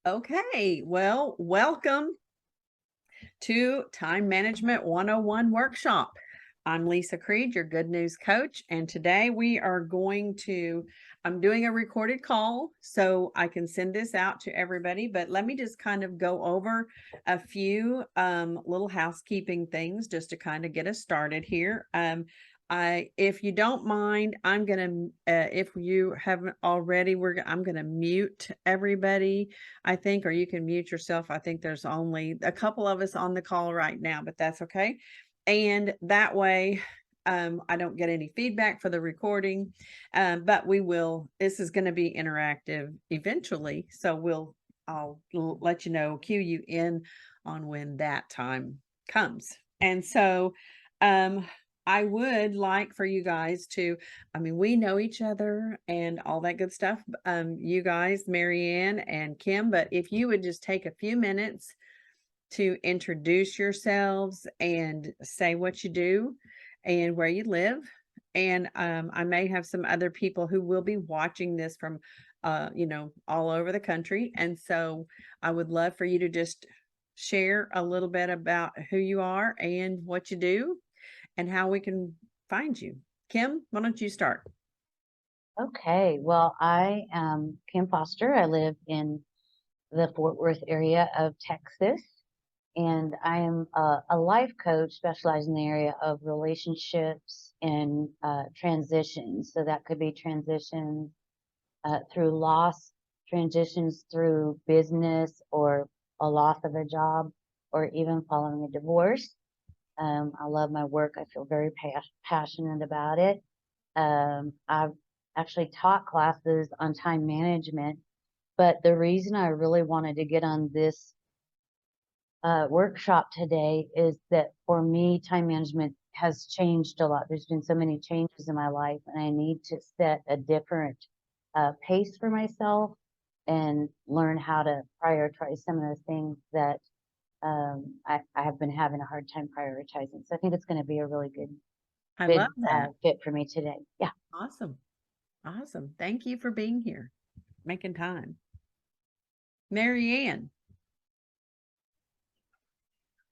Okay, well, welcome to Time Management 101 Workshop. I'm Lisa Creed, your good news coach, and today I'm doing a recorded call so I can send this out to everybody, but let me just kind of go over a few little housekeeping things just to kind of get us started here. If you don't mind, if you haven't already, I'm gonna mute everybody, I think, or you can mute yourself. I think there's only a couple of us on the call right now, but that's okay. And that way, I don't get any feedback for the recording, but this is going to be interactive eventually. So I'll let you know, cue you in on when that time comes. And so, I would like for you guys we know each other and all that good stuff. You guys, Marianne and Kim, but if you would just take a few minutes to introduce yourselves and say what you do and where you live. And I may have some other people who will be watching this from, all over the country. And so I would love for you to just share a little bit about who you are and what you do and how we can find you. Kim, why don't you start? Okay, well, I am Kim Foster. I live in the Fort Worth area of Texas, and I am a life coach specializing in the area of relationships and transitions. So that could be transitions through loss, transitions through business or a loss of a job, or even following a divorce. I love my work. I feel very passionate about it. I've actually taught classes on time management, but the reason I really wanted to get on this workshop today is that for me, time management has changed a lot. There's been so many changes in my life, and I need to set a different pace for myself and learn how to prioritize some of the things that I have been having a hard time prioritizing. So I think it's going to be a really good I love good that. fit for me today. Yeah. Awesome. Awesome. Thank you for being here, making time. Marianne.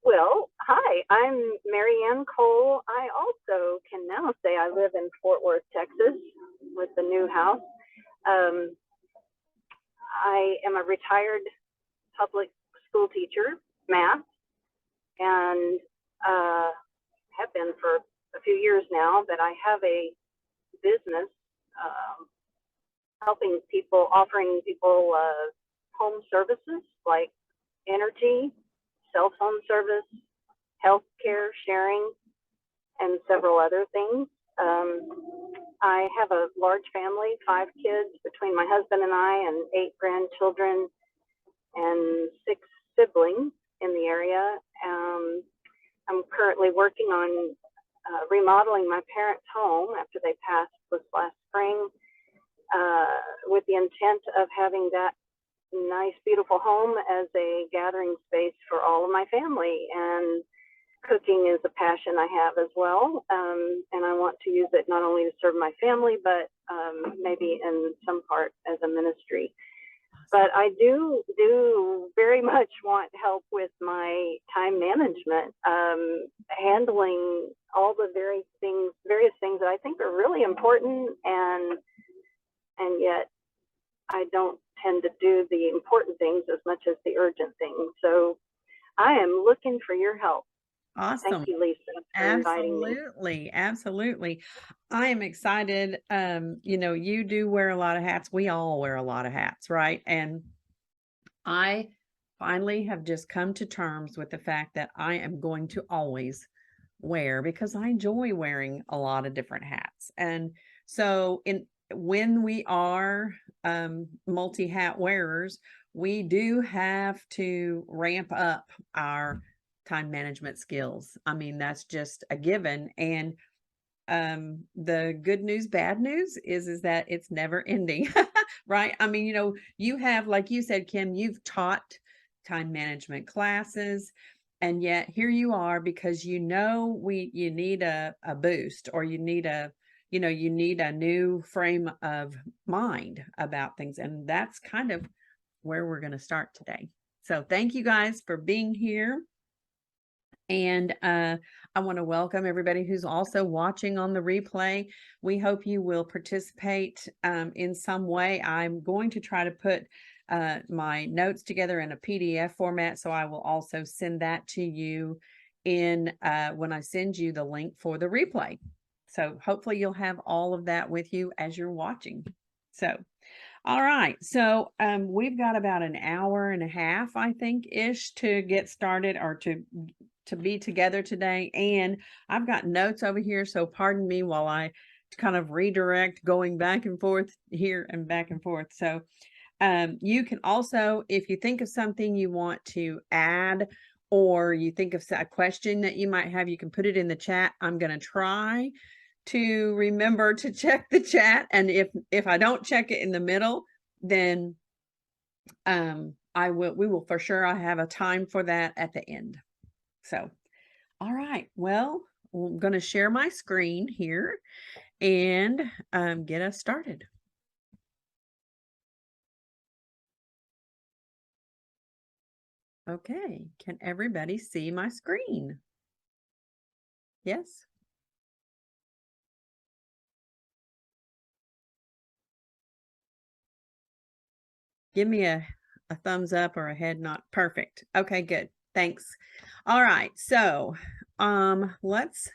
Well, hi, I'm Marianne Cole. I also can now say I live in Fort Worth, Texas with the new house. Um, I am a retired public school teacher, math, and have been for a few years now, but I have a business helping people, offering people home services like energy, cell phone service, healthcare sharing, and several other things. I have a large family, 5 kids between my husband and I, and 8 grandchildren and 6 siblings in the area. I'm currently working on remodeling my parents' home after they passed this last spring, with the intent of having that nice, beautiful home as a gathering space for all of my family. And cooking is a passion I have as well, and I want to use it not only to serve my family, but maybe in some part as a ministry. But I do very much want help with my time management, handling all the various things that I think are really important, and yet I don't tend to do the important things as much as the urgent things. So I am looking for your help. Awesome. Thank you, Lisa, for inviting me. Absolutely. Absolutely. I am excited. You do wear a lot of hats. We all wear a lot of hats, right? And I finally have just come to terms with the fact that I am going to always wear because I enjoy wearing a lot of different hats. And so when we are multi-hat wearers, we do have to ramp up our time management skills. I mean, that's just a given. And the good news, bad news is that it's never ending, right? I mean, you have, like you said, Kim, you've taught time management classes, and yet here you are because you need a boost, or you need a new frame of mind about things. And that's kind of where we're going to start today. So thank you guys for being here. And I want to welcome everybody who's also watching on the replay. We hope you will participate in some way. I'm going to try to put my notes together in a PDF format, so I will also send that to you in when I send you the link for the replay. So hopefully you'll have all of that with you as you're watching. So, all right. So we've got about an hour and a half, I think, ish to get started, or to be together today. And I've got notes over here, so pardon me while I kind of redirect, going back and forth here and back and forth. So you can also, if you think of something you want to add, or you think of a question that you might have, you can put it in the chat. I'm going to try to remember to check the chat, and if I don't check it in the middle, then we will for sure. I have a time for that at the end. So, all right, well, I'm going to share my screen here and get us started. Okay, can everybody see my screen? Yes? Give me a thumbs up or a head nod. Perfect. Okay, good. Thanks. All right, so let's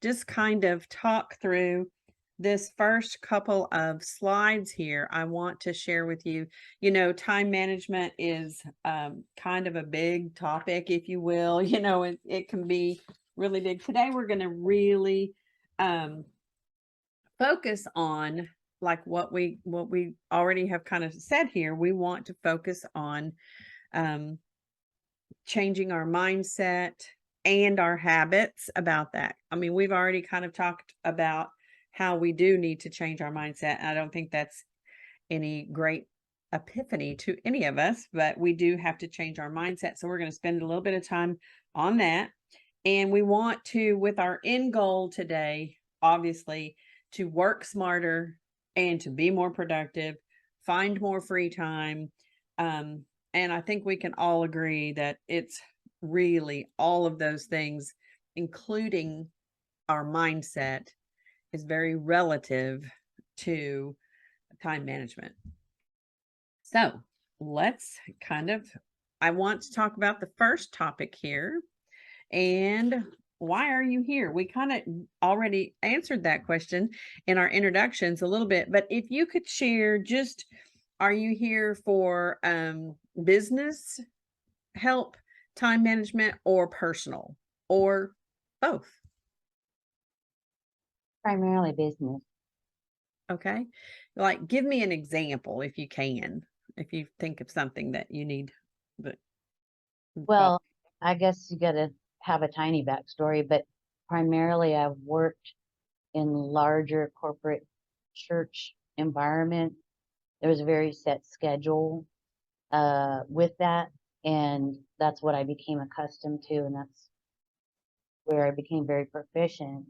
just kind of talk through this first couple of slides here. I want to share with you, time management is kind of a big topic, if you will. It can be really big. Today, we're going to really focus on, like what we already have kind of said here. We want to focus on changing our mindset and our habits about that. I mean, we've already kind of talked about how we do need to change our mindset. I don't think that's any great epiphany to any of us, but we do have to change our mindset. So we're going to spend a little bit of time on that. And we want to, with our end goal today, obviously, to work smarter and to be more productive, find more free time. And I think we can all agree that it's really all of those things, including our mindset, is very relative to time management. So let's I want to talk about the first topic here. And why are you here? We kind of already answered that question in our introductions a little bit, but if you could share, just, are you here for business help, time management, or personal, or both? Primarily business. Okay. Like, give me an example if you can, if you think of something that you need. But Well, I guess you got to have a tiny backstory, but primarily I've worked in larger corporate church environment. There was a very set schedule with that, and that's what I became accustomed to, and that's where I became very proficient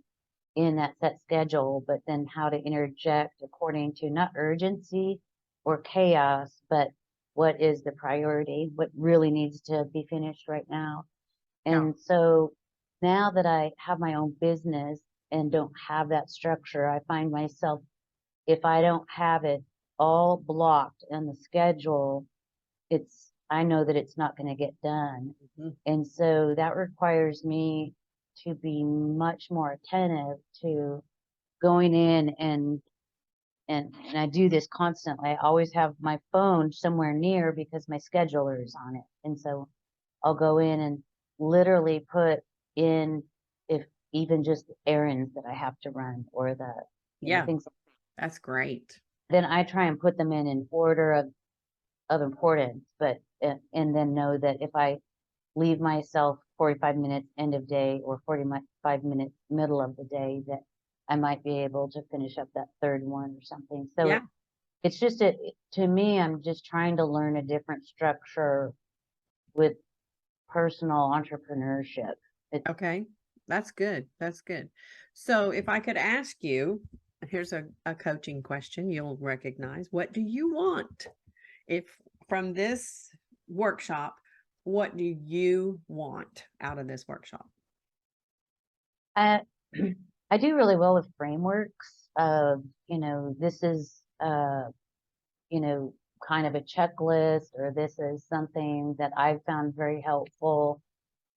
in that set schedule, but then how to interject according to not urgency or chaos, but what is the priority, what really needs to be finished right now. And so now that I have my own business and don't have that structure, I find myself, if I don't have it all blocked in the schedule, I know that it's not going to get done. Mm-hmm. And so that requires me to be much more attentive to going in, and I do this constantly. I always have my phone somewhere near because my scheduler is on it. And so I'll go in and literally put in, if even just errands that I have to run, or the things. That's great. Then I try and put them in order of importance, but and then know that if I leave myself 45 minutes end of day or 45 minutes middle of the day, that I might be able to finish up that third one or something. So it's just, to me, I'm just trying to learn a different structure with personal entrepreneurship. Okay, that's good. That's good. So if I could ask you, here's a coaching question you'll recognize. What do you want from this workshop, what do you want out of this workshop? I I do really well with frameworks. This is you know, kind of a checklist, or this is something that I've found very helpful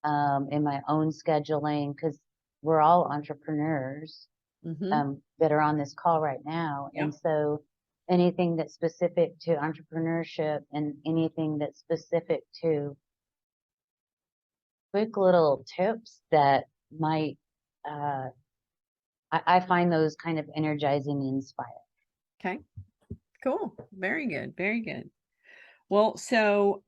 in my own scheduling, because we're all entrepreneurs Mm-hmm. that are on this call right now. Yep. And so anything that's specific to entrepreneurship and anything that's specific to quick little tips that might, uh, I find those kind of energizing and inspiring. Okay. Cool. Very good. Very good. Well, so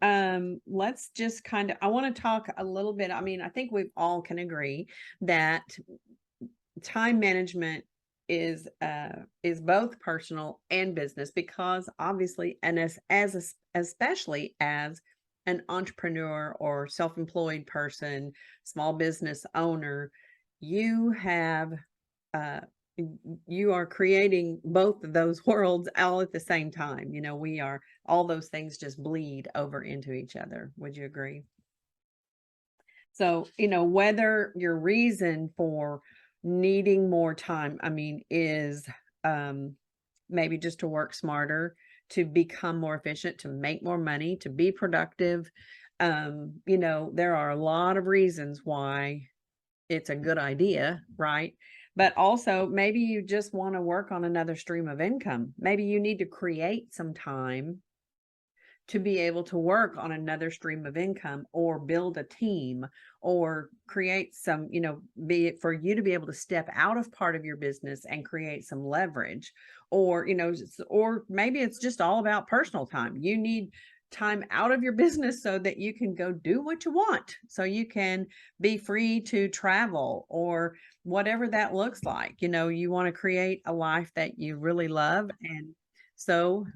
let's just kind of, I want to talk a little bit. I mean, I think we all can agree that time management is both personal and business, because obviously, and especially as an entrepreneur or self-employed person, small business owner, you have uh you are creating both of those worlds all at the same time. We are, all those things just bleed over into each other. Would you agree? So, whether your reason for needing more time, I mean, is um, maybe just to work smarter, to become more efficient, to make more money, to be productive. There are a lot of reasons why it's a good idea, right? But also, maybe you just want to work on another stream of income. Maybe you need to create some time to be able to work on another stream of income, or build a team, or create some, be it for you to be able to step out of part of your business and create some leverage, or, or maybe it's just all about personal time. You need time out of your business so that you can go do what you want, so you can be free to travel, or whatever that looks like. You want to create a life that you really love. And so,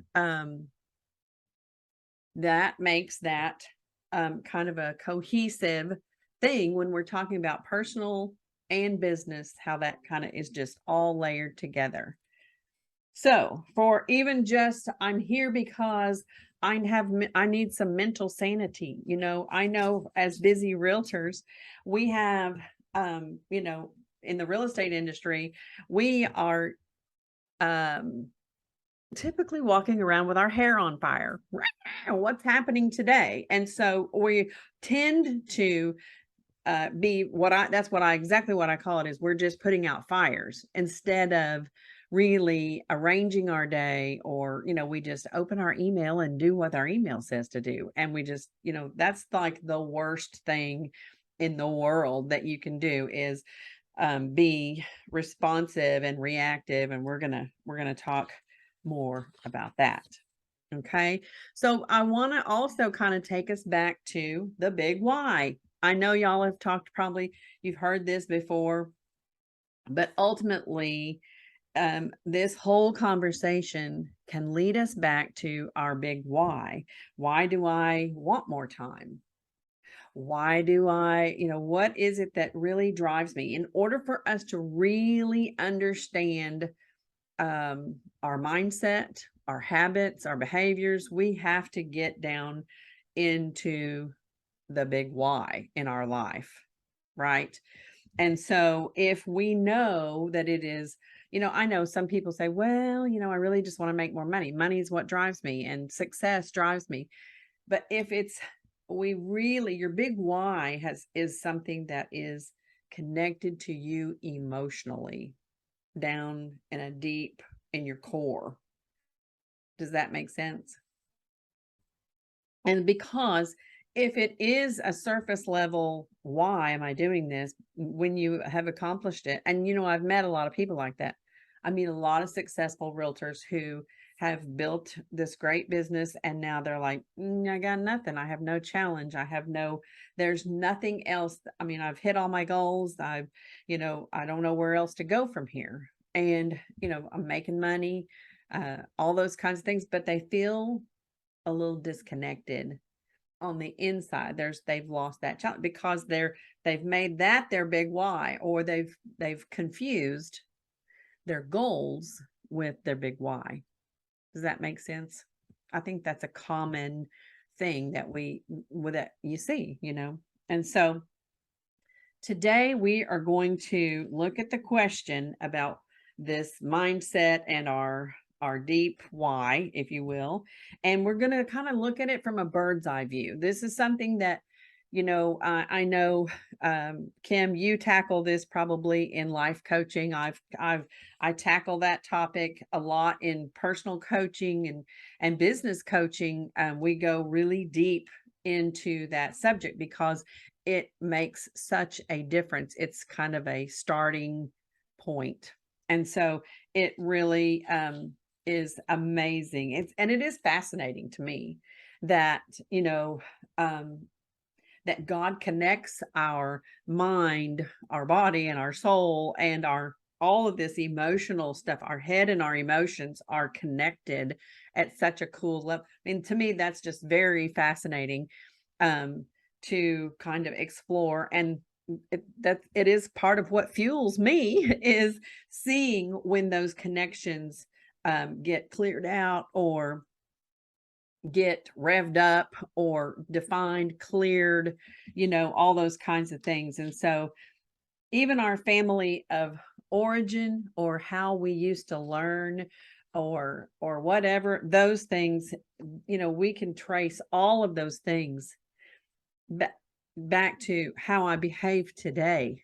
that makes that kind of a cohesive thing when we're talking about personal and business, how that kind of is just all layered together. So for even just, I'm here because I need some mental sanity. I know as busy realtors, we have, in the real estate industry, we are, typically walking around with our hair on fire. What's happening today? And so we tend to be exactly what I call it, is we're just putting out fires instead of really arranging our day, or, we just open our email and do what our email says to do. And we just, that's like the worst thing in the world that you can do, is be responsive and reactive. And we're gonna talk more about that. Okay. So I want to also kind of take us back to the big why. I know y'all have talked, probably you've heard this before, but ultimately, this whole conversation can lead us back to our big why. Why do I want more time? Why do I, what is it that really drives me? In order for us to really understand our mindset, our habits, our behaviors, we have to get down into the big why in our life, right? And so if we know that it is, I know some people say, well, I really just want to make more money. Money is what drives me, and success drives me. But if it's, your big why is something that is connected to you emotionally, down in your core. Does that make sense? And because if it is a surface level, why am I doing this? When you have accomplished it, and I've met a lot of people like that. I mean, a lot of successful realtors who have built this great business, and now they're like, I got nothing. I have no challenge. There's nothing else. I mean, I've hit all my goals. I don't know where else to go from here. And, I'm making money, all those kinds of things, but they feel a little disconnected on the inside. They've lost that challenge because they've made that their big why, or they've confused their goals with their big why. Does that make sense? I think that's a common thing that that you see, And so today we are going to look at the question about this mindset and our deep why, if you will. And we're going to kind of look at it from a bird's eye view. This is something that, I know, Kim, you tackle this probably in life coaching. I tackle that topic a lot in personal coaching and business coaching. We go really deep into that subject because it makes such a difference. It's kind of a starting point. And so it really is amazing. It is fascinating to me that, that God connects our mind, our body, and our soul, and all of this emotional stuff. Our head and our emotions are connected at such a cool level. I mean, to me, that's just very fascinating to kind of explore. And it is part of what fuels me is seeing when those connections get cleared out or get revved up or defined, cleared, all those kinds of things. And so even our family of origin or how we used to learn or whatever, those things, we can trace all of those things back to how I behave today.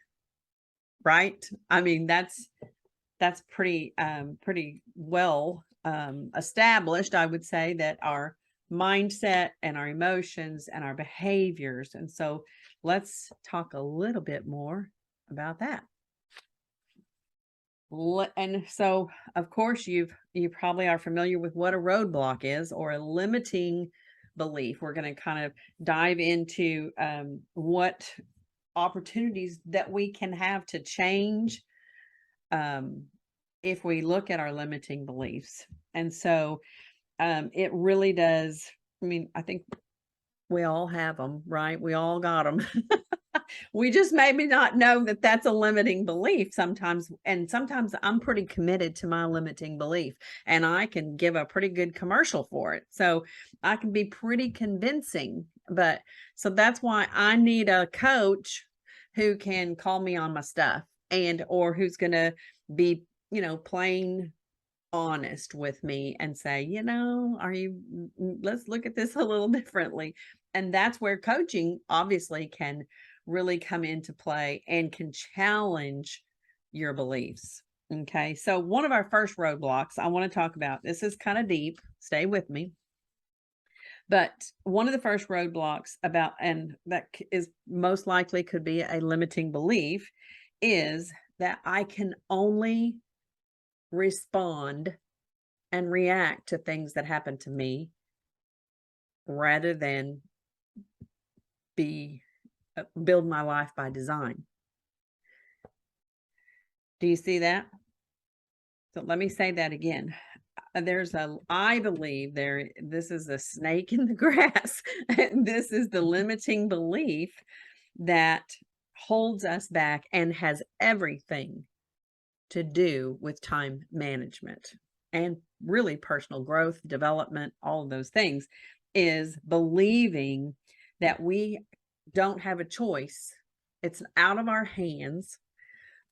Right? I mean, that's pretty well established, I would say, that our mindset and our emotions and our behaviors. And so let's talk a little bit more about that. And so, of course, you probably are familiar with what a roadblock is, or a limiting belief. We're going to kind of dive into what opportunities that we can have to change if we look at our limiting beliefs. And so it really does. I mean, I think we all have them, right? We all got them. We just maybe not know that that's a limiting belief sometimes. And sometimes I'm pretty committed to my limiting belief, and I can give a pretty good commercial for it. So I can be pretty convincing. But so that's why I need a coach who can call me on my stuff, or who's going to be, plain honest with me and say, let's look at this a little differently. And that's where coaching obviously can really come into play and can challenge your beliefs. Okay. So one of our first roadblocks I want to talk about, this is kind of deep, stay with me. But one of the first roadblocks and that is most likely could be a limiting belief, is that I can only respond and react to things that happen to me rather than build my life by design. Do you see that? So let me say that again. I believe this is a snake in the grass. This is the limiting belief that holds us back and has everything to do with time management and really personal growth, development, all of those things, is believing that we don't have a choice. It's out of our hands,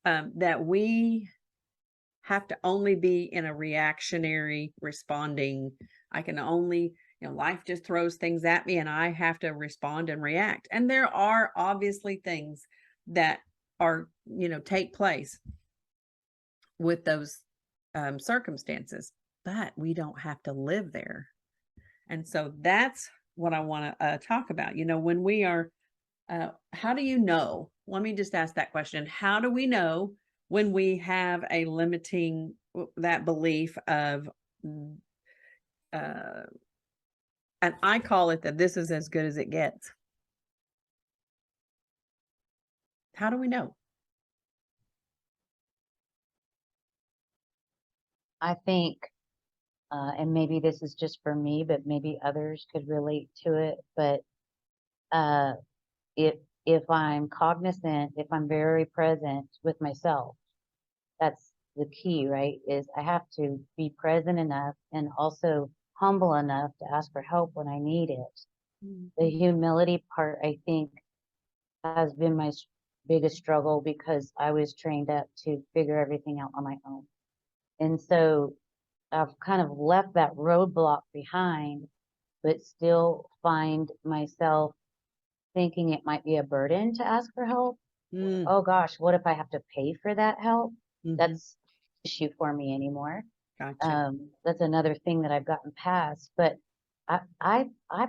that we have to only be in a reactionary responding. I can only, life just throws things at me and I have to respond and react. And there are obviously things that are, take place with those circumstances, but we don't have to live there. And so that's what I want to talk about. When we are, how do you know? Let me just ask that question. How do we know when we have a limiting, that belief of, and I call it that this is as good as it gets? How do we know? I think, and maybe this is just for me, but maybe others could relate to it. But if I'm cognizant, if I'm very present with myself, that's the key, right? Is I have to be present enough and also humble enough to ask for help when I need it. Mhm. The humility part, I think, has been my biggest struggle because I was trained up to figure everything out on my own. And so I've kind of left that roadblock behind, but still find myself thinking it might be a burden to ask for help. Mm, Oh gosh, what if I have to pay for that help? mhm. That's an issue for me anymore. Gotcha. That's another thing that I've gotten past. But I, I, I,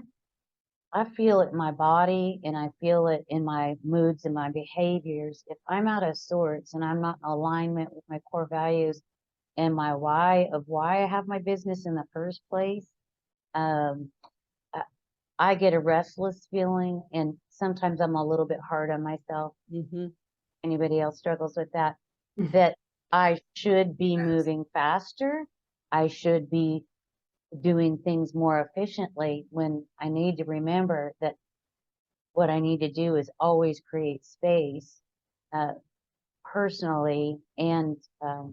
I feel it in my body, and I feel it in my moods and my behaviors. If I'm out of sorts and I'm not in alignment with my core values and my why of why I have my business in the first place, um, I, I get a restless feeling, and sometimes I'm a little bit hard on myself. Mhm. Anybody else struggles with that? Mhm. That I should be Yes. moving faster. I should be doing things more efficiently, when I need to remember that what I need to do is always create space, uh, personally and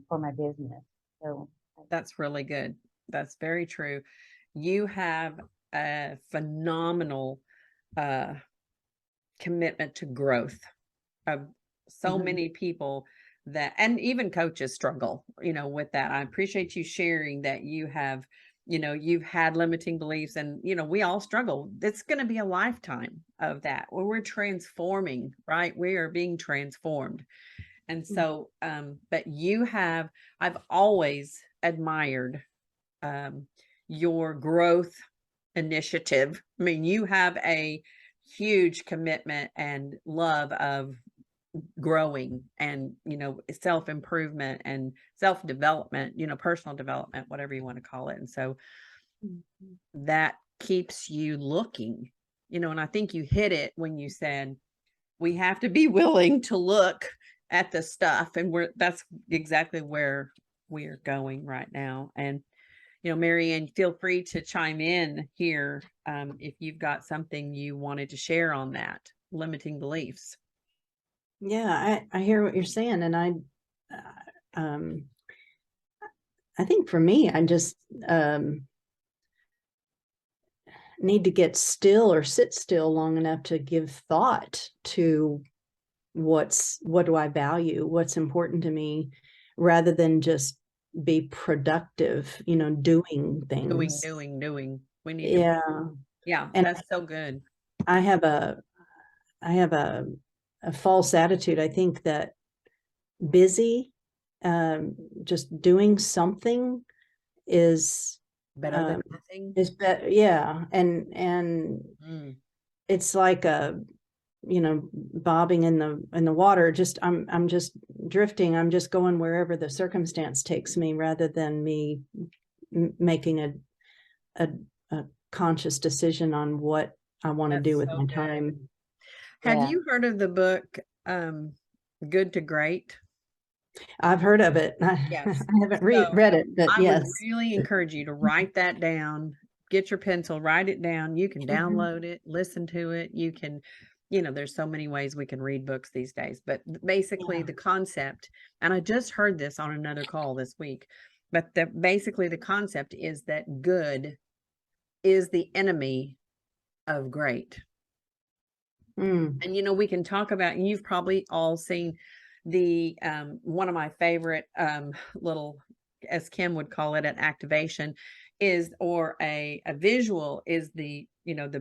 for my business. So That's really good. That's very true. You have a phenomenal uh commitment to growth of so Mhm. many people that, and even coaches struggle, with that. I appreciate you sharing that you have, you've had limiting beliefs, and, we all struggle. It's going to be a lifetime of that where we're transforming, right? We are being transformed. And so, but I've always admired, um, your growth initiative. I mean, you have a huge commitment and love of growing and, self-improvement and self-development, personal development, whatever you want to call it. And so Mhm. that keeps you looking, and I think you hit it when you said we have to be willing to look at the stuff, and that's exactly where we're going right now. And Mary Ann, feel free to chime in here, if you've got something you wanted to share on that limiting beliefs. Yeah, I hear what you're saying, and uh, um, I think for me, I just need to get still or sit still long enough to give thought to what do I value, what's important to me, rather than just be productive, doing things. Doing. We need to, Yeah, yeah, and that's so good. I have a I have a false attitude. I think that busy, just doing something is Better than um, nothing. is better. Yeah, and Mm, it's like bobbing in the water. Just I'm just drifting. I'm just going wherever the circumstance takes me, rather than me making a a conscious decision on what I want to do that's with so my good. time. Have yeah, you heard of the book, Good to Great? I've heard of it. I Yes. haven't So read it, but I would yes. really encourage you to write that down. Get your pencil, write it down. You can Mhm. download it, listen to it. You can, there's so many ways we can read books these days. But basically, Yeah. the concept, and I just heard this on another call this week, but basically the concept is that good is the enemy of great. Mm. And we can talk about, and you've probably all seen the one of my favorite little, as Kim would call it, an activation is, or a visual is the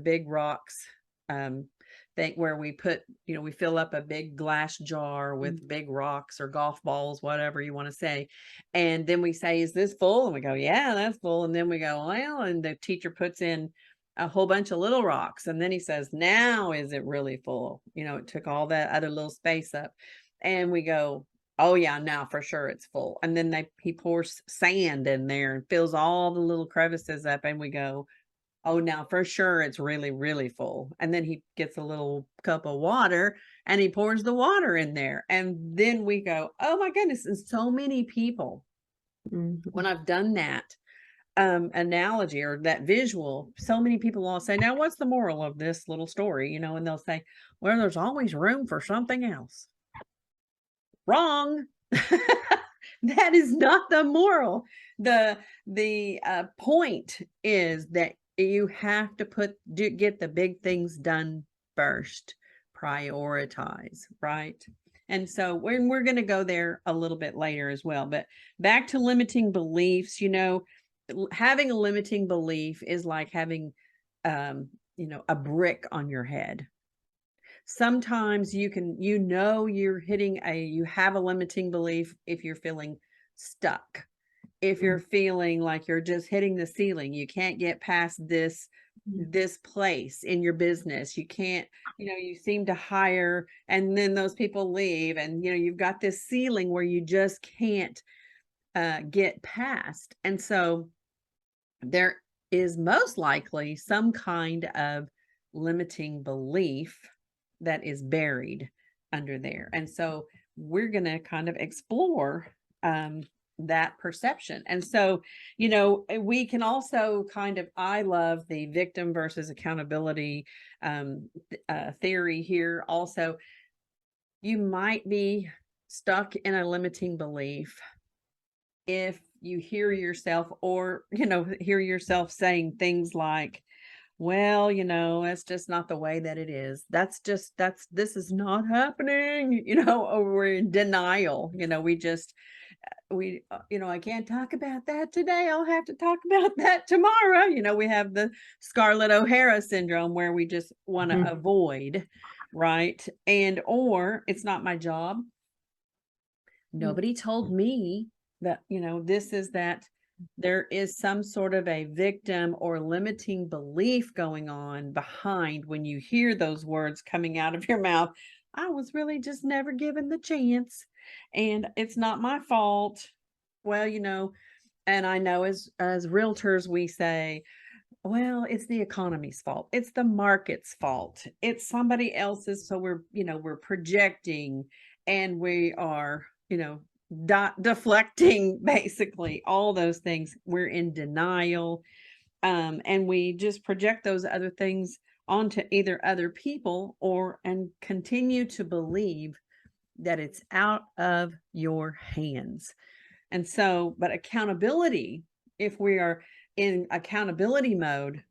big rocks thing where we put, we fill up a big glass jar with big rocks or golf balls, whatever you want to say. And then we say, is this full? And we go, yeah, that's full. And then we go, well, and the teacher puts in a whole bunch of little rocks. And then he says, now is it really full? It took all that other little space up. And we go, oh yeah, now for sure it's full. And then he pours sand in there and fills all the little crevices up. And we go, oh, now for sure it's really, really full. And then he gets a little cup of water and he pours the water in there. And then we go, oh my goodness. And so many people, Mhm. when I've done that, analogy or that visual, so many people will say, now what's the moral of this little story, and they'll say, well, there's always room for something else. Wrong. That is not the moral. The point is that you have to get the big things done first. Prioritize, right? And so we're going to go there a little bit later as well. But back to limiting beliefs, having a limiting belief is like having, a brick on your head. Sometimes you have a limiting belief if you're feeling stuck, if you're feeling like you're just hitting the ceiling, you can't get past this place in your business. You can't, you seem to hire and then those people leave, and you've got this ceiling where you just can't get past. And so there is most likely some kind of limiting belief that is buried under there. And so we're going to kind of explore that perception. And so, we can also I love the victim versus accountability theory here. Also, you might be stuck in a limiting belief if you hear yourself saying things like, well, that's just not the way that it is. This is not happening, or we're in denial. I can't talk about that today. I'll have to talk about that tomorrow. We have the Scarlett O'Hara syndrome where we just want to avoid, right? Or it's not my job. Nobody told me that, this is that. There is some sort of a victim or limiting belief going on behind when you hear those words coming out of your mouth. I was really just never given the chance, and it's not my fault. Well, and I know as realtors, we say, well, it's the economy's fault. It's the market's fault. It's somebody else's. So we're projecting, and we are, deflecting, basically all those things. We're in denial, and we just project those other things onto either other people and continue to believe that it's out of your hands. And so, but accountability, if we are in accountability mode,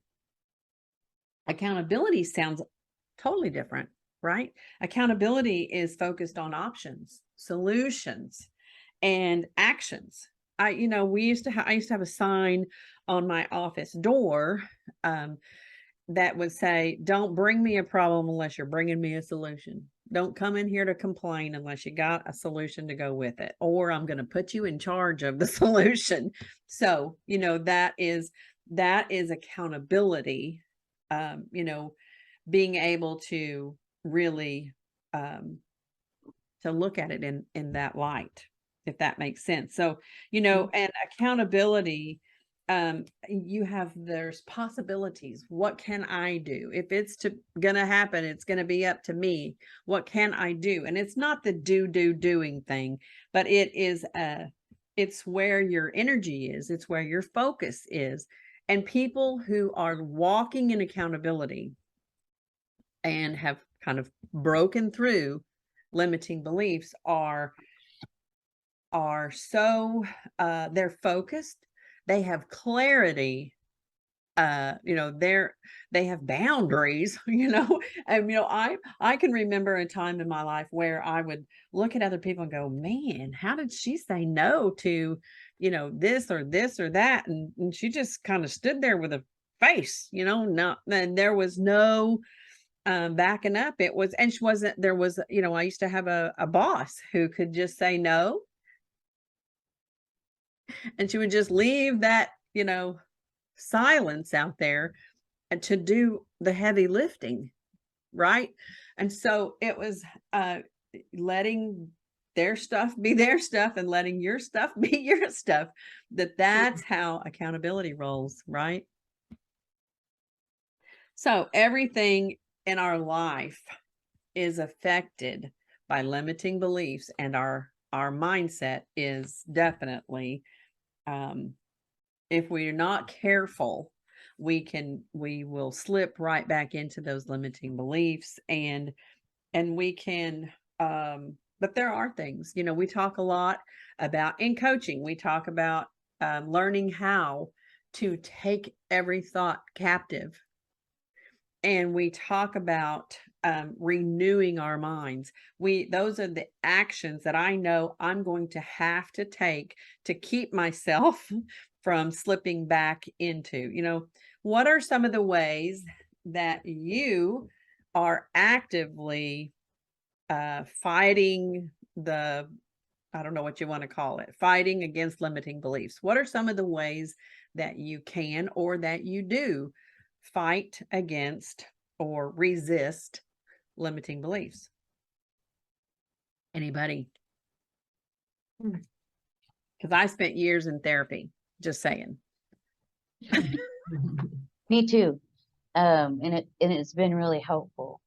accountability sounds totally different, right? Accountability is focused on options, solutions, and actions. I used to have a sign on my office door that would say, don't bring me a problem unless you're bringing me a solution. Don't come in here to complain unless you got a solution to go with it, or I'm going to put you in charge of the solution. So, that is accountability, being able to really to look at it in that light, if that makes sense. So, and accountability, there's possibilities. What can I do? If it's gonna happen, it's gonna be up to me. What can I do? And it's not the doing thing, but it's where your energy is. It's where your focus is. And people who are walking in accountability and have kind of broken through limiting beliefs are so they're focused, they have clarity, they have boundaries, and I can remember a time in my life where I would look at other people and go, man, how did she say no to this or that, and she just kind of stood there with a face, not, and there was no backing up. It was, and she wasn't, there was, I used to have a boss who could just say no, and she would just leave that, silence out there and to do the heavy lifting, right? And so it was letting their stuff be their stuff and letting your stuff be your stuff. That's how accountability rolls, right? So everything in our life is affected by limiting beliefs, and our mindset is definitely, if we're not careful, we will slip right back into those limiting beliefs, and we can, but there are things, we talk a lot about in coaching, we talk about learning how to take every thought captive. And we talk about renewing our minds. Those are the actions that I know I'm going to have to take to keep myself from slipping back into. What are some of the ways that you are actively fighting I don't know what you want to call it, fighting against limiting beliefs? What are some of the ways that you can or that you do fight against or resist limiting beliefs? Anybody? Because I spent years in therapy, just saying. Me too. And it's been really helpful.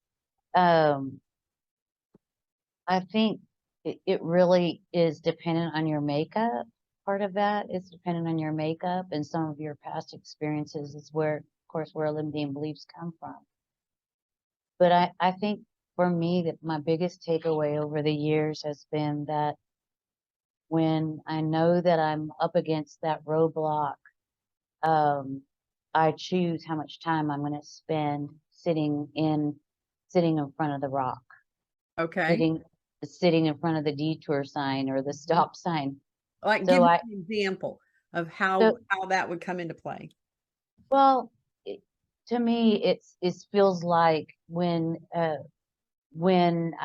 I think it really is dependent on your makeup. Part of that is dependent on your makeup, and some of your past experiences is where, of course, where limiting beliefs come from. But I think for me that my biggest takeaway over the years has been that when I know that I'm up against that roadblock, I choose how much time I'm going to spend sitting in front of the rock, Okay. sitting in front of the detour sign or the stop sign. Like, So give me an example of how that would come into play. Well, to me, it feels like when I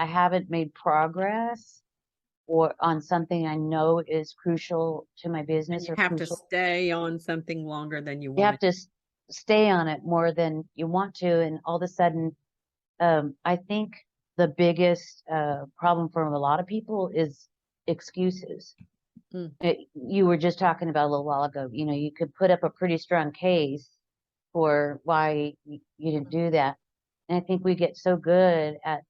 haven't made progress or on something I know is crucial to my And business you or have to crucial, stay on something longer than you you have want. to stay on it more than you want to, and all of a sudden, I think the biggest problem for a lot of people is excuses. You were just talking about a little while ago, you could put up a pretty strong case for why you didn't do that. And I think we get so good at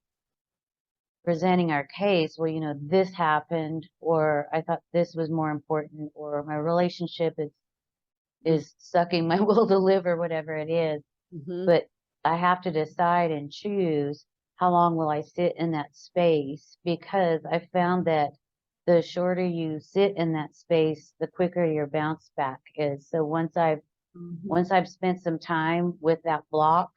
presenting our case. Well, this happened, or I thought this was more important, or my relationship is sucking my will to live, or whatever it is. But I have to decide and choose how long will I sit in that space, because I found that the shorter you sit in that space, the quicker your bounce back is. So once I've spent some time with that block,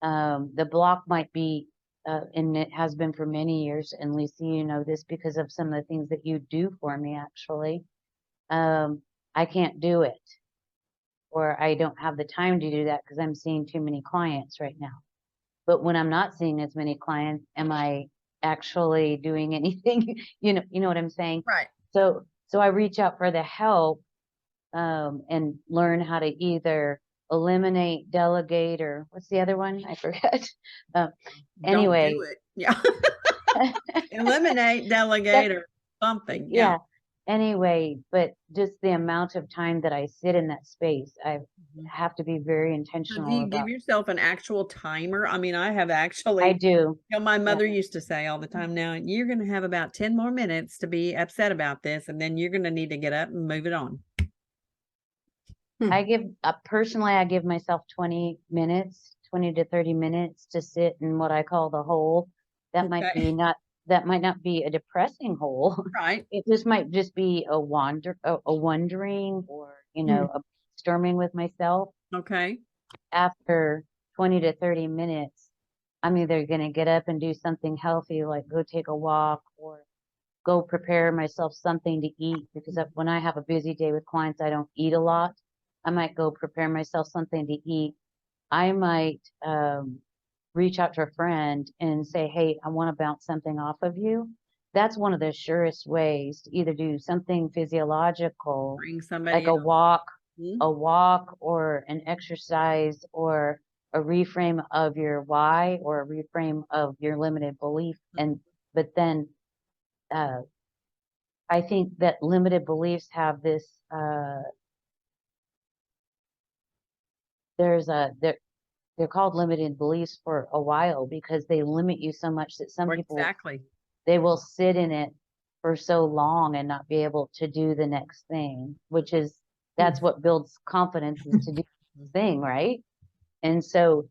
the block might be, and it has been for many years, and Lisa, you know this because of some of the things that you do for me, actually. I can't do it, or I don't have the time to do that because I'm seeing too many clients right now. But when I'm not seeing as many clients, am I actually doing anything? You know what I'm saying? Right. So I reach out for the help, and learn how to either eliminate, delegate, or what's the other one? I forget. Anyway. Don't do it. Yeah. Eliminate, delegate, or something. Yeah. Anyway, but just the amount of time that I sit in that space, I have to be very So intentional do you about. give yourself an actual timer? I mean, I have actually. I do. My mother used to say all the time, now you're going to have about 10 more minutes to be upset about this, and then you're going to need to get up and move it on. I give myself 20 to 30 minutes to sit in what I call the hole. That might not be a depressing hole. Right. It just might just be a wondering, or, a storming with myself. Okay. After 20 to 30 minutes, I'm either going to get up and do something healthy, like go take a walk, or go prepare myself something to eat, because when I have a busy day with clients, I don't eat a lot. I might go prepare myself something to eat. I might reach out to a friend and say, hey, I want to bounce something off of you. That's one of the surest ways to either do something physiological, Bring somebody like a walk or an exercise, or a reframe of your why, or a reframe of your limited belief. But then I think that limited beliefs have this, they're called limited beliefs for a while because they limit you so much that some people, they will sit in it for so long and not be able to do the next thing, that's what builds confidence, is to do the thing, right? And so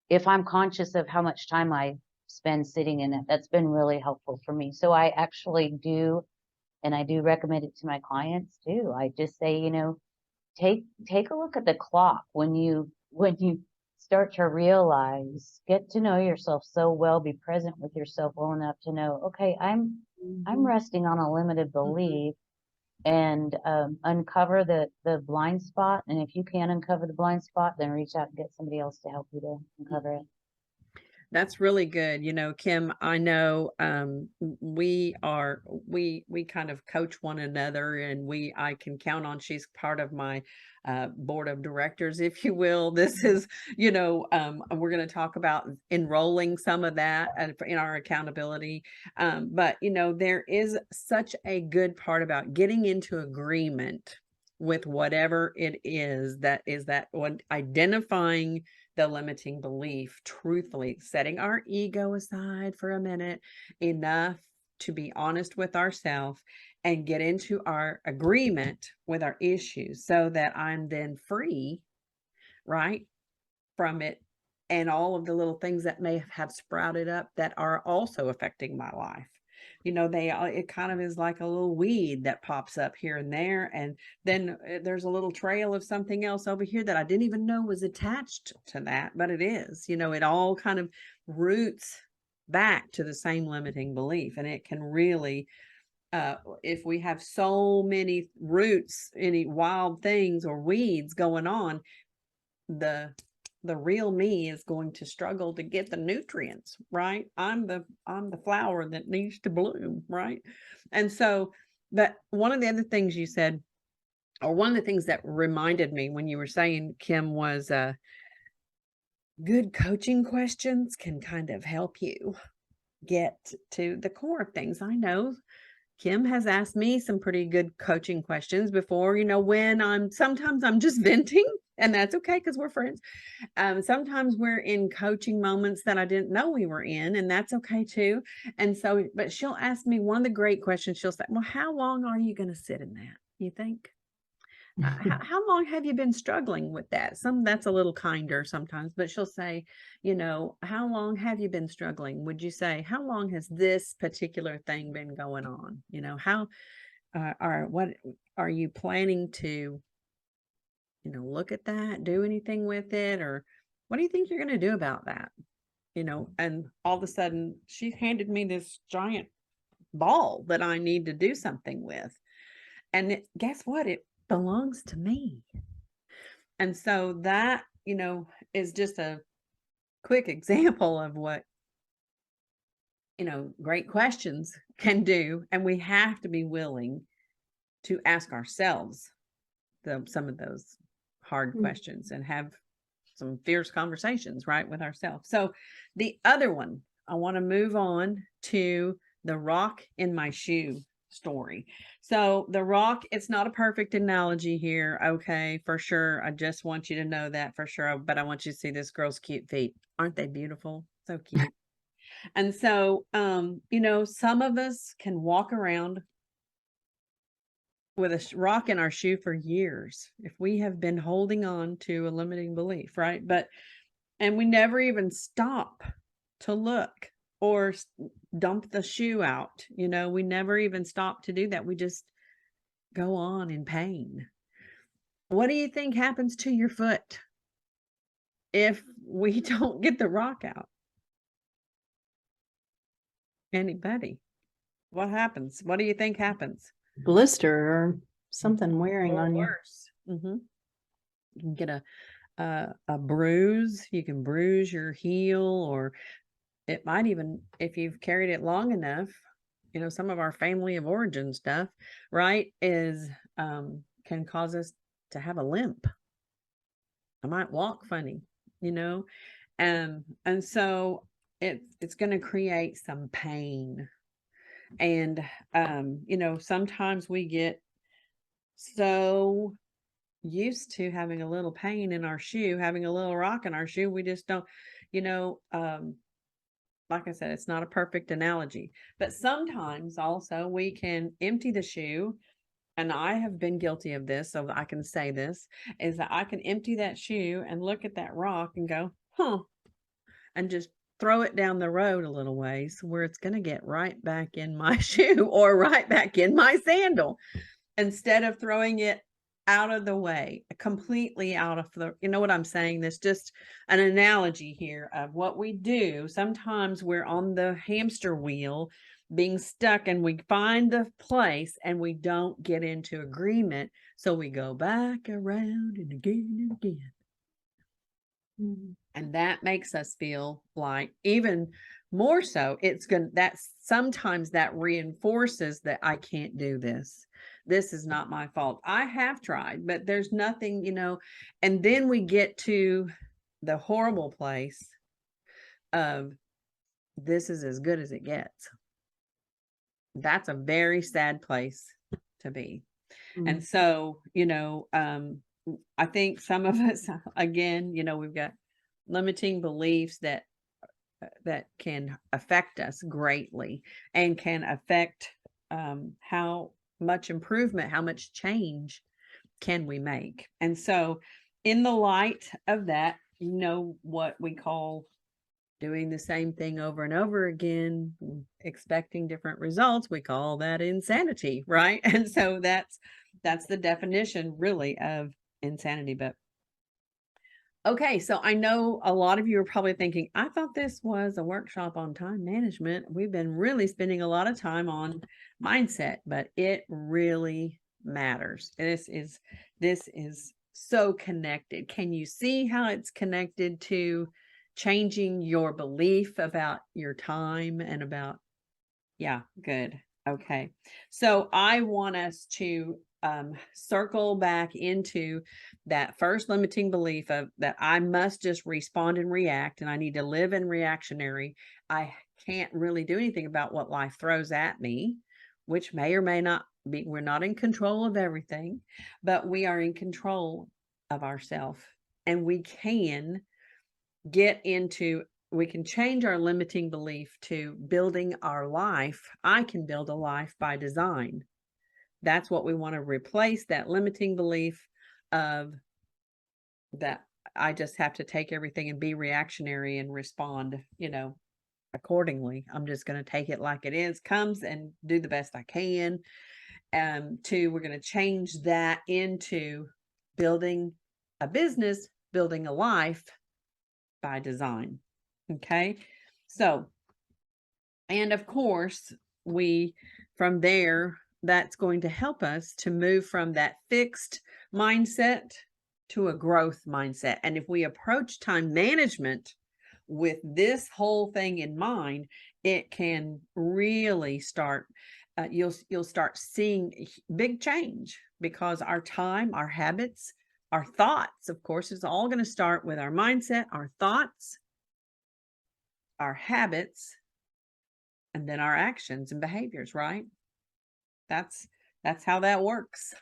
if I'm conscious of how much time I spend sitting in it. That's been really helpful for me. So I actually do, and I do recommend it to my clients too. I just say, you know, take a look at the clock when you start to realize, get to know yourself so well, be present with yourself well enough to know, okay, I'm resting on a limited belief, and uncover the blind spot. And if you can't uncover the blind spot, then reach out and get somebody else to help you to uncover it. That's really good. You know, Kim, I know we kind of coach one another, and I can count on, she's part of my board of directors, if you will. This is, you know, we're going to talk about enrolling some of that in our accountability. But, you know, there is such a good part about getting into agreement with whatever it is that one, identifying the limiting belief, truthfully, setting our ego aside for a minute, enough to be honest with ourselves and get into our agreement with our issues, so that I'm then free, right, from it, and all of the little things that may have sprouted up that are also affecting my life. You know, it kind of is like a little weed that pops up here and there, and then there's a little trail of something else over here that I didn't even know was attached to that, but it is. You know, it all kind of roots back to the same limiting belief, and it can really, if we have so many roots, any wild things or weeds going on, the real me is going to struggle to get the nutrients, right? I'm the flower that needs to bloom, right? And so, but one of the other things you said, or one of the things that reminded me when you were saying, Kim, was good coaching questions can kind of help you get to the core of things. I know Kim has asked me some pretty good coaching questions before, you know, when sometimes I'm just venting, and that's okay because we're friends. Sometimes we're in coaching moments that I didn't know we were in, and that's okay too. And so, but she'll ask me one of the great questions. She'll say, well, how long are you going to sit in that, you think? How long have you been struggling with that? That's a little kinder sometimes, but she'll say, you know, how long have you been struggling? Would you say, how long has this particular thing been going on? You know, what are you planning to, you know, look at that, do anything with it? Or what do you think you're going to do about that? You know, and all of a sudden she handed me this giant ball that I need to do something with. And guess what? It belongs to me. And so that, you know, is just a quick example of what, you know, great questions can do. And we have to be willing to ask ourselves some of those hard questions and have some fierce conversations, right, with ourselves. So the other one, I want to move on to the rock in my shoe story. So the rock, it's not a perfect analogy here, okay, for sure. I just want you to know that for sure, but I want you to see this girl's cute feet. Aren't they beautiful? So cute. And so, you know, some of us can walk around with a rock in our shoe for years if we have been holding on to a limiting belief, right? And we never even stop to look or dump the shoe out. You know, we never even stop to do that. We just go on in pain. What do you think happens to your foot if we don't get the rock out? Anybody? What happens? What do you think happens? Blister or something wearing Or on you. worse. You can get a bruise. You can bruise your heel, or it might even, if you've carried it long enough, you know, some of our family of origin stuff, right, is can cause us to have a limp. I might walk funny, you know, and so it's going to create some pain. And you know, sometimes we get so used to having a little pain in our shoe, having a little rock in our shoe, we just don't, you know, like I said, it's not a perfect analogy, but sometimes also we can empty the shoe. And I have been guilty of this, so I can say this, is that I can empty that shoe and look at that rock and go, huh, and just throw it down the road a little ways where it's going to get right back in my shoe or right back in my sandal instead of throwing it out of the way, completely out of the, you know what I'm saying? This just an analogy here of what we do. Sometimes we're on the hamster wheel being stuck and we find the place and we don't get into agreement. So we go back around and again and again. And that makes us feel like even more so, it's going that sometimes that reinforces that I can't do this. This is not my fault. I have tried, but there's nothing, you know, and then we get to the horrible place of this is as good as it gets. That's a very sad place to be. And so, you know, I think some of us, again, you know, we've got limiting beliefs that can affect us greatly and can affect how much improvement, how much change can we make. And so in the light of that, you know, what we call doing the same thing over and over again, expecting different results, we call that insanity, right? And so that's the definition really of insanity. But okay, so I know a lot of you are probably thinking, I thought this was a workshop on time management. We've been really spending a lot of time on mindset, but it really matters. This is so connected. Can you see how it's connected to changing your belief about your time and about, yeah, good. Okay. So I want us to circle back into that first limiting belief of that I must just respond and react and I need to live in reactionary. I can't really do anything about what life throws at me, which may or may not be. We're not in control of everything, but we are in control of ourselves, and we can we can change our limiting belief to building our life. I can build a life by design. That's what we want to replace, that limiting belief of that I just have to take everything and be reactionary and respond, you know, accordingly. I'm just going to take it like it is, comes, and do the best I can. We're going to change that into building a business, building a life by design. Okay. So, and of course, from there, that's going to help us to move from that fixed mindset to a growth mindset. And if we approach time management with this whole thing in mind, it can really start, you'll start seeing big change, because our time, our habits, our thoughts, of course, is all going to start with our mindset, our thoughts, our habits, and then our actions and behaviors, right? That's how that works.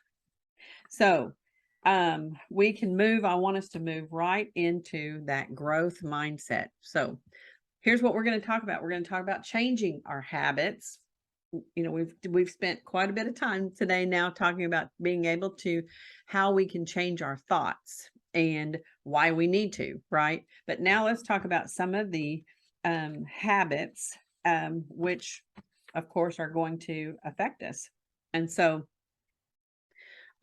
So we can move, I want us to move right into that growth mindset. So here's what we're going to talk about. We're going to talk about changing our habits. You know, we've spent quite a bit of time today now talking about being able to, how we can change our thoughts and why we need to, right? But now let's talk about some of the habits, which of course are going to affect us. And so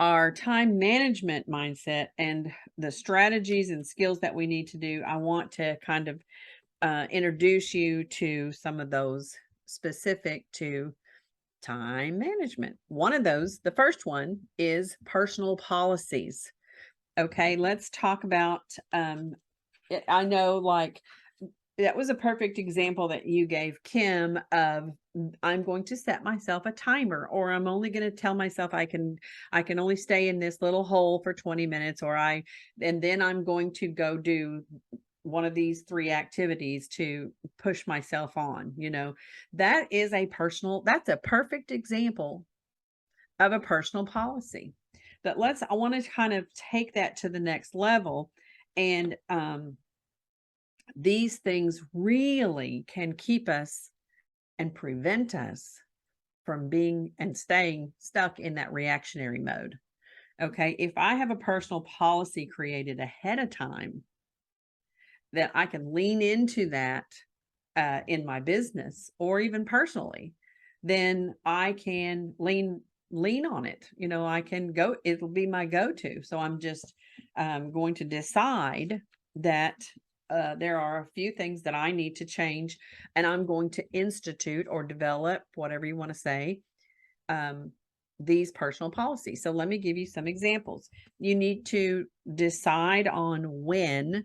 our time management mindset and the strategies and skills that we need to do, I want to kind of introduce you to some of those specific to time management. One of those, the first one, is personal policies. Okay, let's talk about, I know, like, that was a perfect example that you gave, Kim, of I'm going to set myself a timer, or I'm only going to tell myself I can only stay in this little hole for 20 minutes, and then I'm going to go do one of these 3 activities to push myself on. You know, that's a perfect example of a personal policy. But I want to kind of take that to the next level. And these things really can keep us and prevent us from being and staying stuck in that reactionary mode. Okay. If I have a personal policy created ahead of time, that I can lean into that in my business or even personally, then I can lean on it. You know, I can go, it'll be my go-to. So I'm just going to decide that there are a few things that I need to change, and I'm going to institute or develop, whatever you want to say, these personal policies. So let me give you some examples. You need to decide on when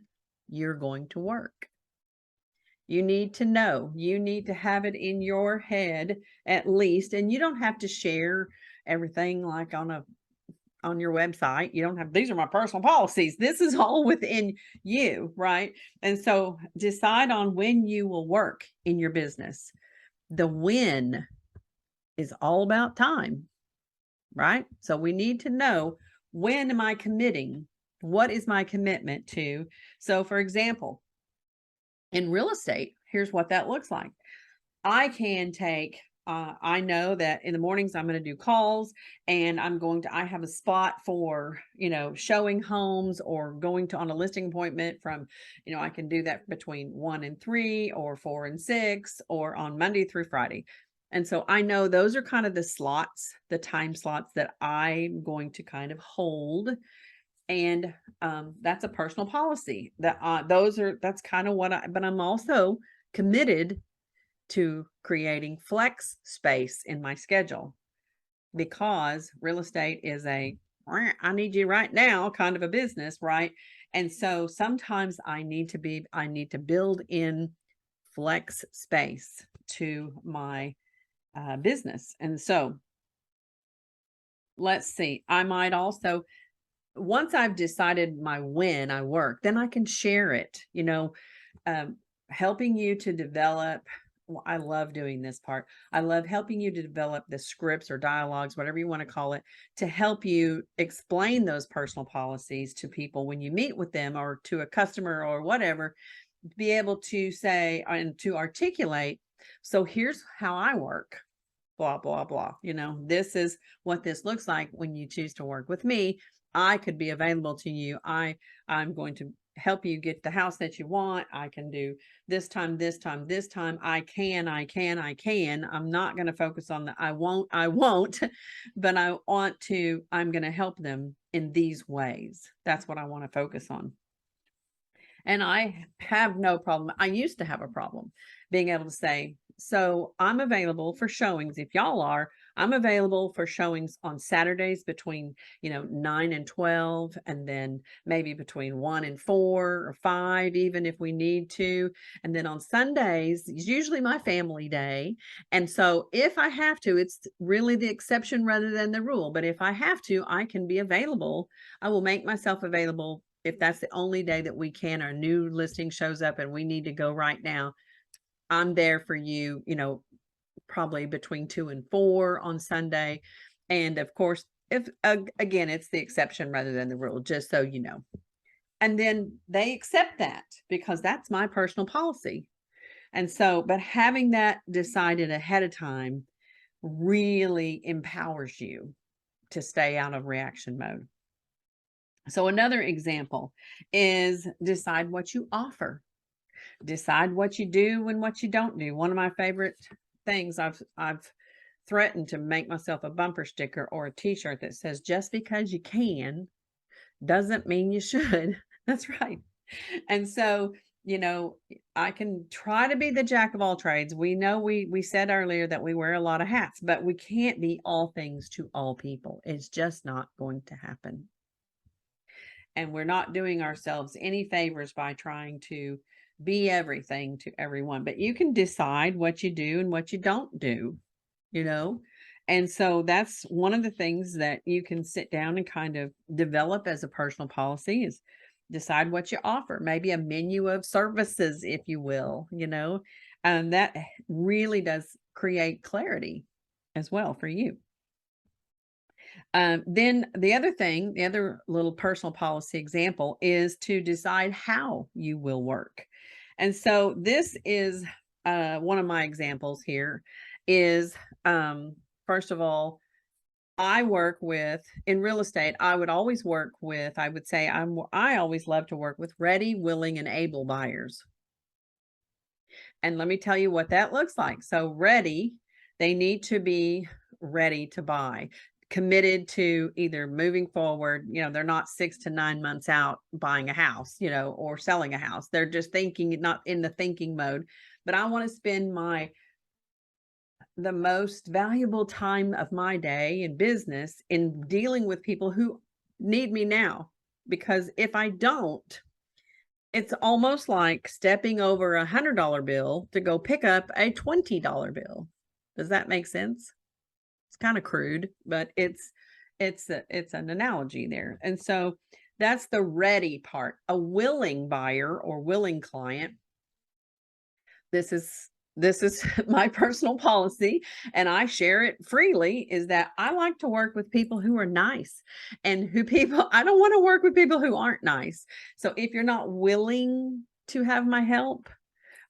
you're going to work. You need to know, you need to have it in your head at least, and you don't have to share everything like on your website. You don't have, these are my personal policies. This is all within you, right? And so decide on when you will work in your business. The when is all about time, right? So we need to know, when am I committing? What is my commitment to? So for example, in real estate, here's what that looks like. I can take, I know that in the mornings I'm going to do calls, and I have a spot for, you know, showing homes or going to on a listing appointment from, you know, I can do that between 1 and 3 or 4 and 6 or on Monday through Friday. And so I know those are kind of the slots, the time slots that I'm going to kind of hold. And that's a personal policy that that's kind of but I'm also committed to creating flex space in my schedule, because real estate is a I need you right now kind of a business, right? And so sometimes I need to build in flex space to my business. And so let's see, I might also, once I've decided my when I work, then I can share it, you know, helping you to develop. Well, I love doing this part. I love helping you to develop the scripts or dialogues, whatever you want to call it, to help you explain those personal policies to people when you meet with them, or to a customer or whatever, be able to say and to articulate. So here's how I work, blah, blah, blah. You know, this is what this looks like when you choose to work with me. I could be available to you. I'm going to help you get the house that you want. I can do this time, this time, this time. I can. I'm not going to focus on the I won't, but I'm going to help them in these ways. That's what I want to focus on. And I have no problem. I used to have a problem being able to say, so I'm available for showings. If y'all are, I'm available for showings on Saturdays between, 9 and 12, and then maybe between 1 and 4 or 5, even if we need to. And then on Sundays is usually my family day. And so if I have to, it's really the exception rather than the rule. But if I have to, I can be available. I will make myself available. If that's the only day that we can, our new listing shows up and we need to go right now, I'm there for you, probably between 2 and 4 on Sunday. And of course, if again, it's the exception rather than the rule, just so you know. And then they accept that because that's my personal policy. And so, but having that decided ahead of time really empowers you to stay out of reaction mode. So another example is decide what you offer. Decide what you do and what you don't do. One of my favorite things, I've threatened to make myself a bumper sticker or a t-shirt that says, just because you can doesn't mean you should. That's right. And so, I can try to be the jack of all trades. We know we said earlier that we wear a lot of hats, but we can't be all things to all people. It's just not going to happen. And we're not doing ourselves any favors by trying to be everything to everyone. But you can decide what you do and what you don't do, And so that's one of the things that you can sit down and kind of develop as a personal policy, is decide what you offer, maybe a menu of services, if you will, and that really does create clarity as well for you. Then the other little personal policy example is to decide how you will work. And so this is one of my examples here is, first of all, I work with, in real estate, I would always work with, I would say I always love to work with ready, willing, and able buyers. And let me tell you what that looks like. So ready, they need to be ready to buy, committed to either moving forward. They're not 6 to 9 months out buying a house, or selling a house. They're just thinking, not in the thinking mode, but I want to spend the most valuable time of my day in business in dealing with people who need me now. Because if I don't, it's almost like stepping over $100 bill to go pick up a $20 bill. Does that make sense? It's kind of crude, but it's an analogy there. And so that's the ready part. A willing buyer or willing client. This is my personal policy, and I share it freely, is that I like to work with people who are nice, and I don't want to work with people who aren't nice. So if you're not willing to have my help,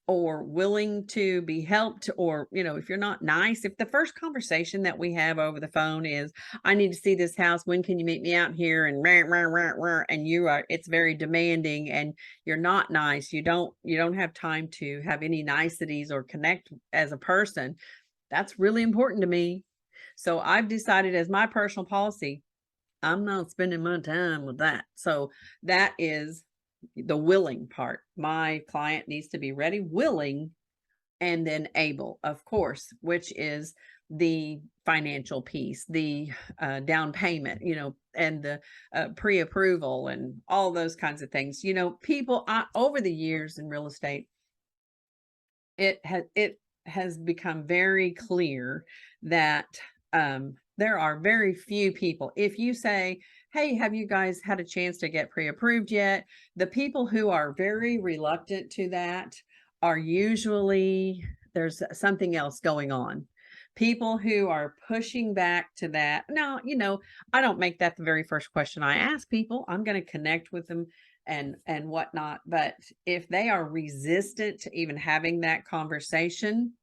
or willing to be helped, or if you're not nice, if the first conversation that we have over the phone is, I need to see this house, when can you meet me out here, and rah, rah, rah, rah, and it's very demanding, and you're not nice, you don't have time to have any niceties or connect as a person, that's really important to me. So I've decided, as my personal policy, I'm not spending my time with that. So that is the willing part. My client needs to be ready, willing, and then able, of course, which is the financial piece, the down payment, and the pre-approval and all those kinds of things. People, over the years in real estate, it has become very clear that there are very few people. If you say, hey, have you guys had a chance to get pre-approved yet? The people who are very reluctant to that are usually, there's something else going on. People who are pushing back to that. Now, I don't make that the very first question I ask people. I'm going to connect with them and whatnot. But if they are resistant to even having that conversation,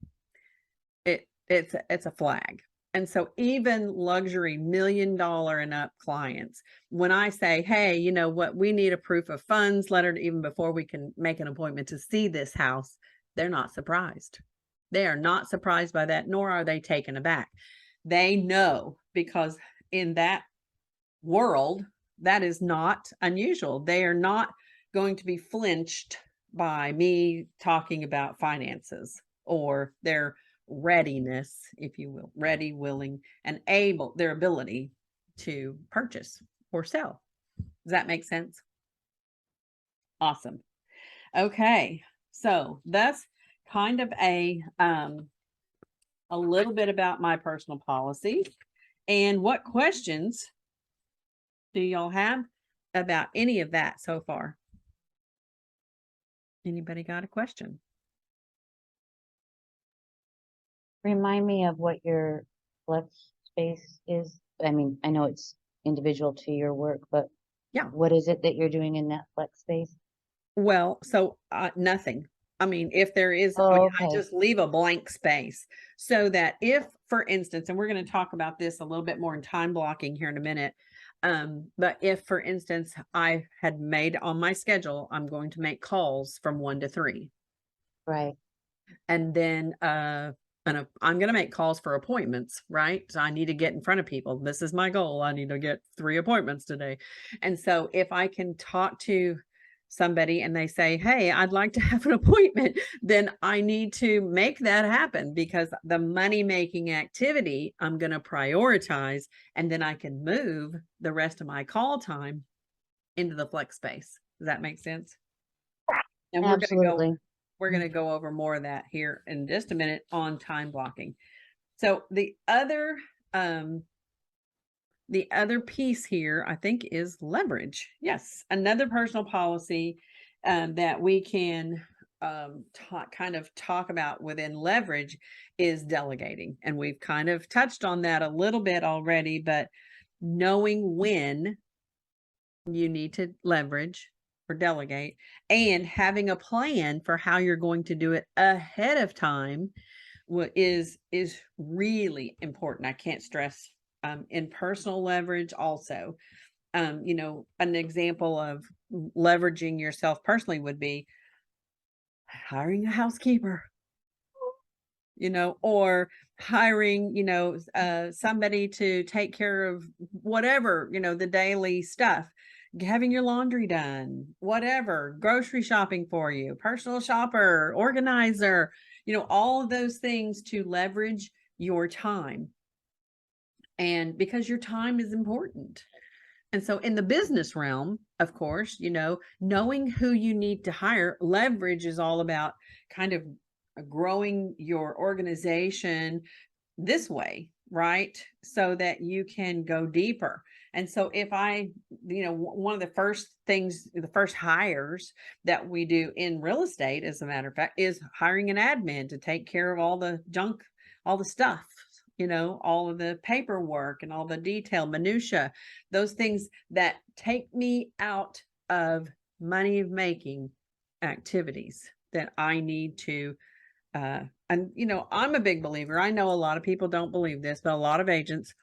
it's a flag. And so even luxury $1 million and up clients, when I say, hey, you know what, we need a proof of funds letter even before we can make an appointment to see this house, they're not surprised. They are not surprised by that, nor are they taken aback. They know, because in that world, that is not unusual. They are not going to be flinched by me talking about finances or their readiness, if you will, ready, willing, and able, their ability to purchase or sell. Does that make sense? Awesome. Okay. So that's kind of a little bit about my personal policy. And what questions do y'all have about any of that so far? Anybody got a question? Remind me of what your flex space is. I mean, I know it's individual to your work, but Yeah. what is it that you're doing in that flex space? Well, so nothing. I mean, if there is, Oh, I okay. just leave a blank space so that if, for instance, and we're going to talk about this a little bit more in time blocking here in a minute. But if, for instance, I had made on my schedule, I'm going to make calls from 1 to 3. Right. And then I'm going to make calls for appointments, right? So I need to get in front of people. This is my goal. I need to get 3 appointments today. And so if I can talk to somebody and they say, hey, I'd like to have an appointment, then I need to make that happen, because the money-making activity I'm going to prioritize, and then I can move the rest of my call time into the flex space. Does that make sense? And Absolutely. we're going to go over more of that here in just a minute on time blocking. So the other piece here, I think, is leverage. Yes, another personal policy that we can kind of talk about within leverage is delegating. And we've kind of touched on that a little bit already, but knowing when you need to leverage or delegate, and having a plan for how you're going to do it ahead of time is really important. I can't stress in personal leverage also. An example of leveraging yourself personally would be, hiring a housekeeper, or hiring, somebody to take care of whatever, the daily stuff, having your laundry done, whatever, grocery shopping for you, personal shopper, organizer, all of those things to leverage your time. And because your time is important. And so in the business realm, of course, knowing who you need to hire, leverage is all about kind of growing your organization this way, right? So that you can go deeper. And so if one of the first things, the first hires that we do in real estate, as a matter of fact, is hiring an admin to take care of all the junk, all the stuff, all of the paperwork and all the detail, minutia, those things that take me out of money making activities that I need to, and I'm a big believer. I know a lot of people don't believe this, but a lot of agents,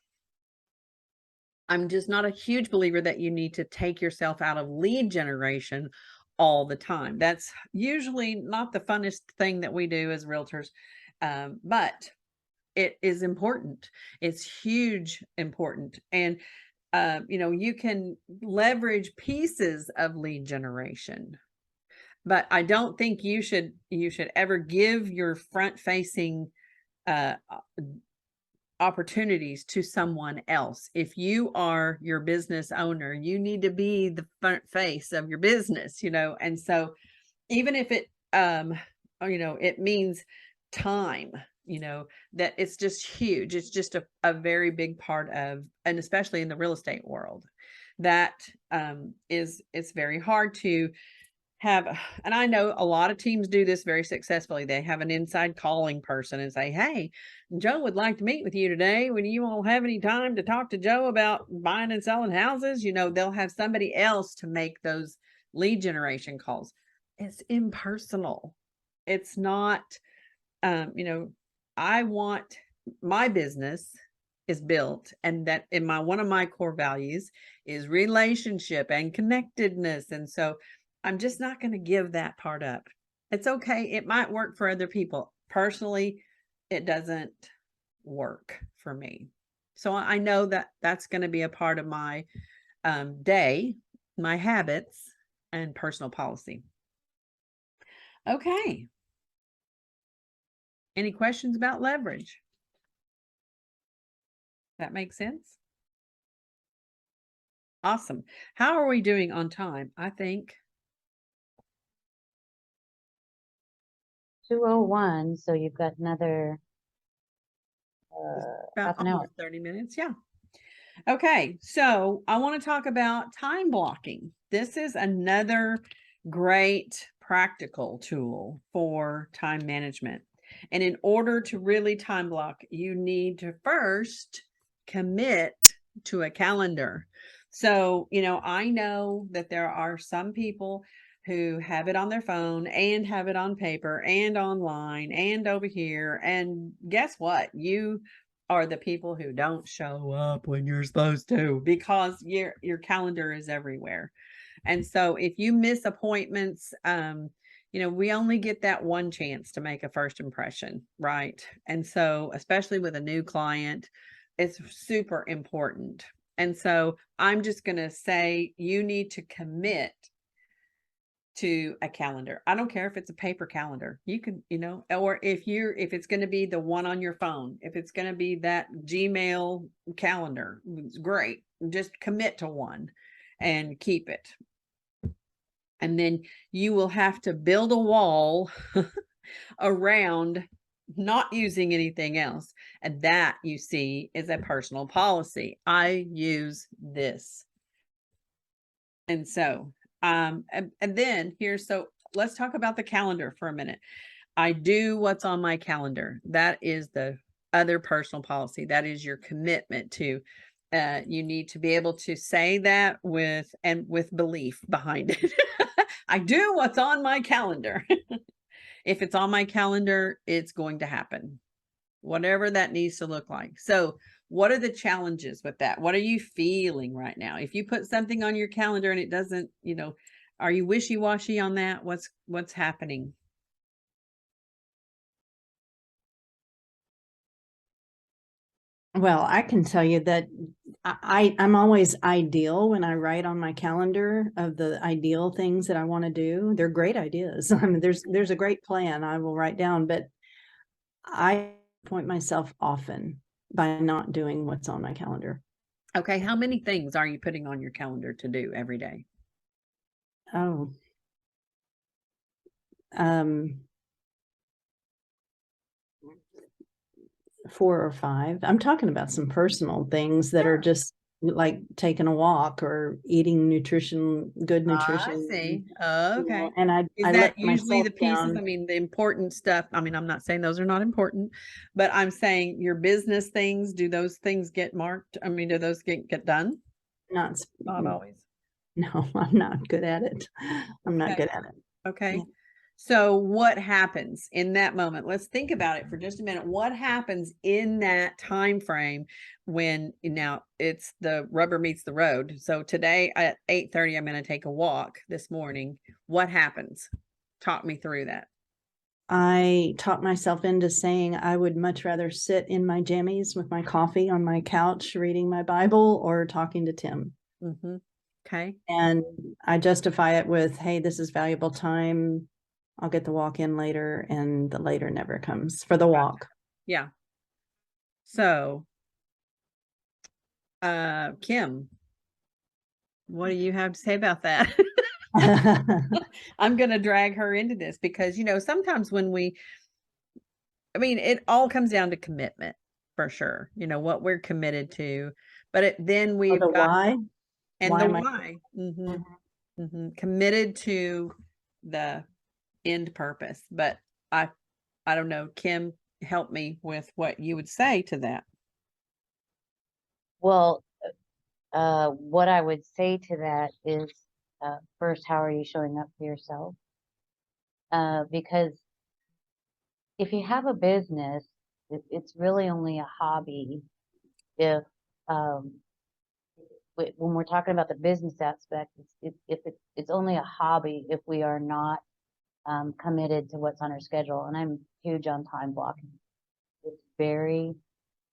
I'm just not a huge believer that you need to take yourself out of lead generation all the time. That's usually not the funnest thing that we do as realtors. But it is important. It's huge important. And, you can leverage pieces of lead generation, but I don't think you should ever give your front facing, opportunities to someone else. If you are your business owner, you need to be the front face of your business, and so even if it, it means time, that it's just huge. It's just a very big part of, and especially in the real estate world, that it's very hard to have, and I know a lot of teams do this very successfully. They have an inside calling person and say, hey, Joe would like to meet with you today. When you won't have any time to talk to Joe about buying and selling houses, they'll have somebody else to make those lead generation calls. It's impersonal. It's not, I want my business is built, and that in one of my core values is relationship and connectedness. And so I'm just not going to give that part up. It's okay. It might work for other people. Personally, it doesn't work for me. So I know that that's going to be a part of my day, my habits, and personal policy. Okay. Any questions about leverage? That makes sense? Awesome. How are we doing on time? I think 2:01, so you've got another about half an hour. almost 30 minutes. Yeah. Okay. So I want to talk about time blocking. This is another great practical tool for time management. And in order to really time block, you need to first commit to a calendar. So, I know that there are some people who have it on their phone and have it on paper and online and over here. And guess what? You are the people who don't show up when you're supposed to, because your calendar is everywhere. And so if you miss appointments, we only get that one chance to make a first impression, right? And so, especially with a new client, it's super important. And so I'm just going to say you need to commit to a calendar. I don't care if it's a paper calendar. You can, or if it's going to be the one on your phone, if it's going to be that Gmail calendar, it's great. Just commit to one and keep it. And then you will have to build a wall around not using anything else. And that, you see, is a personal policy. I use this. And so, and then so let's talk about the calendar for a minute. I do what's on my calendar. That is the other personal policy. That is your commitment to, you need to be able to say that with belief behind it. I do what's on my calendar. If it's on my calendar, it's going to happen, whatever that needs to look like. So what are the challenges with that? What are you feeling right now? If you put something on your calendar and it doesn't, are you wishy-washy on that? What's happening? Well, I can tell you that I'm always ideal when I write on my calendar of the ideal things that I want to do. They're great ideas. I mean, there's a great plan I will write down, but I point myself often by not doing what's on my calendar. Okay, how many things are you putting on your calendar to do every day? Oh, um, 4 or 5. I'm talking about some personal things that are just like taking a walk or eating good I nutrition. see. You know, Okay. and Is I that let usually myself the pieces? down. I mean, the important stuff. I mean, I'm not saying those are not important, but I'm saying your business things, do those things get marked? I mean, do those get done? Not, Not always. no, I'm not good at it. I'm not Okay. good at it. Okay. Yeah. So what happens in that moment? Let's think about it for just a minute. What happens in that time frame when now it's the rubber meets the road? So today at 8:30, I'm going to take a walk this morning. What happens? Talk me through that. I talked myself into saying I would much rather sit in my jammies with my coffee on my couch reading my Bible or talking to Tim. Mm-hmm. Okay. And I justify it with, hey, this is valuable time. I'll get the walk in later, and the later never comes for the walk. Yeah. So, Kim, what do you have to say about that? I'm going to drag her into this because, sometimes I mean, it all comes down to commitment for sure, what we're committed to, but then Oh, we've the got, why? and Why the am I? why, Mhm. committed to the end purpose. But I don't know, Kim, help me with what you would say to that. Well, what I would say to that is, first, how are you showing up for yourself? Because if you have a business, it's really only a hobby if, um, when we're talking about the business aspect, it's only a hobby if we are not committed to what's on our schedule. And I'm huge on time blocking. It's very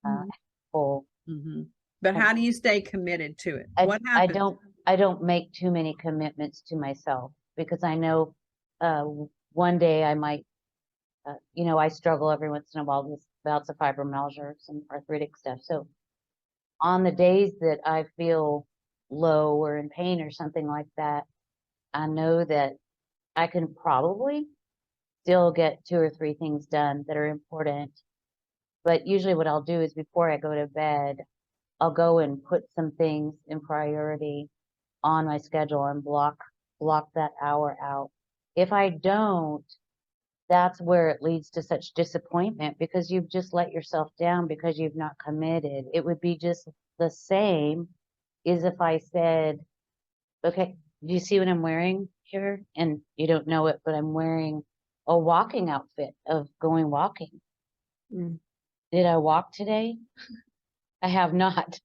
helpful. Mm-hmm. But how do you stay committed to it? I, What I happens? don't I don't make too many commitments to myself because I know uh, one day I might, I struggle every once in a while with bouts of fibromyalgia or some arthritic stuff. So on the days that I feel low or in pain or something like that, I know that I can probably still get 2 or 3 things done that are important. But usually what I'll do is before I go to bed, I'll go and put some things in priority on my schedule and block that hour out. If I don't, that's where it leads to such disappointment because you've just let yourself down because you've not committed. It would be just the same as if I said, okay, do you see what I'm wearing here? And you don't know it, but I'm wearing a walking outfit of going walking. Mm. Did I walk today? I have not.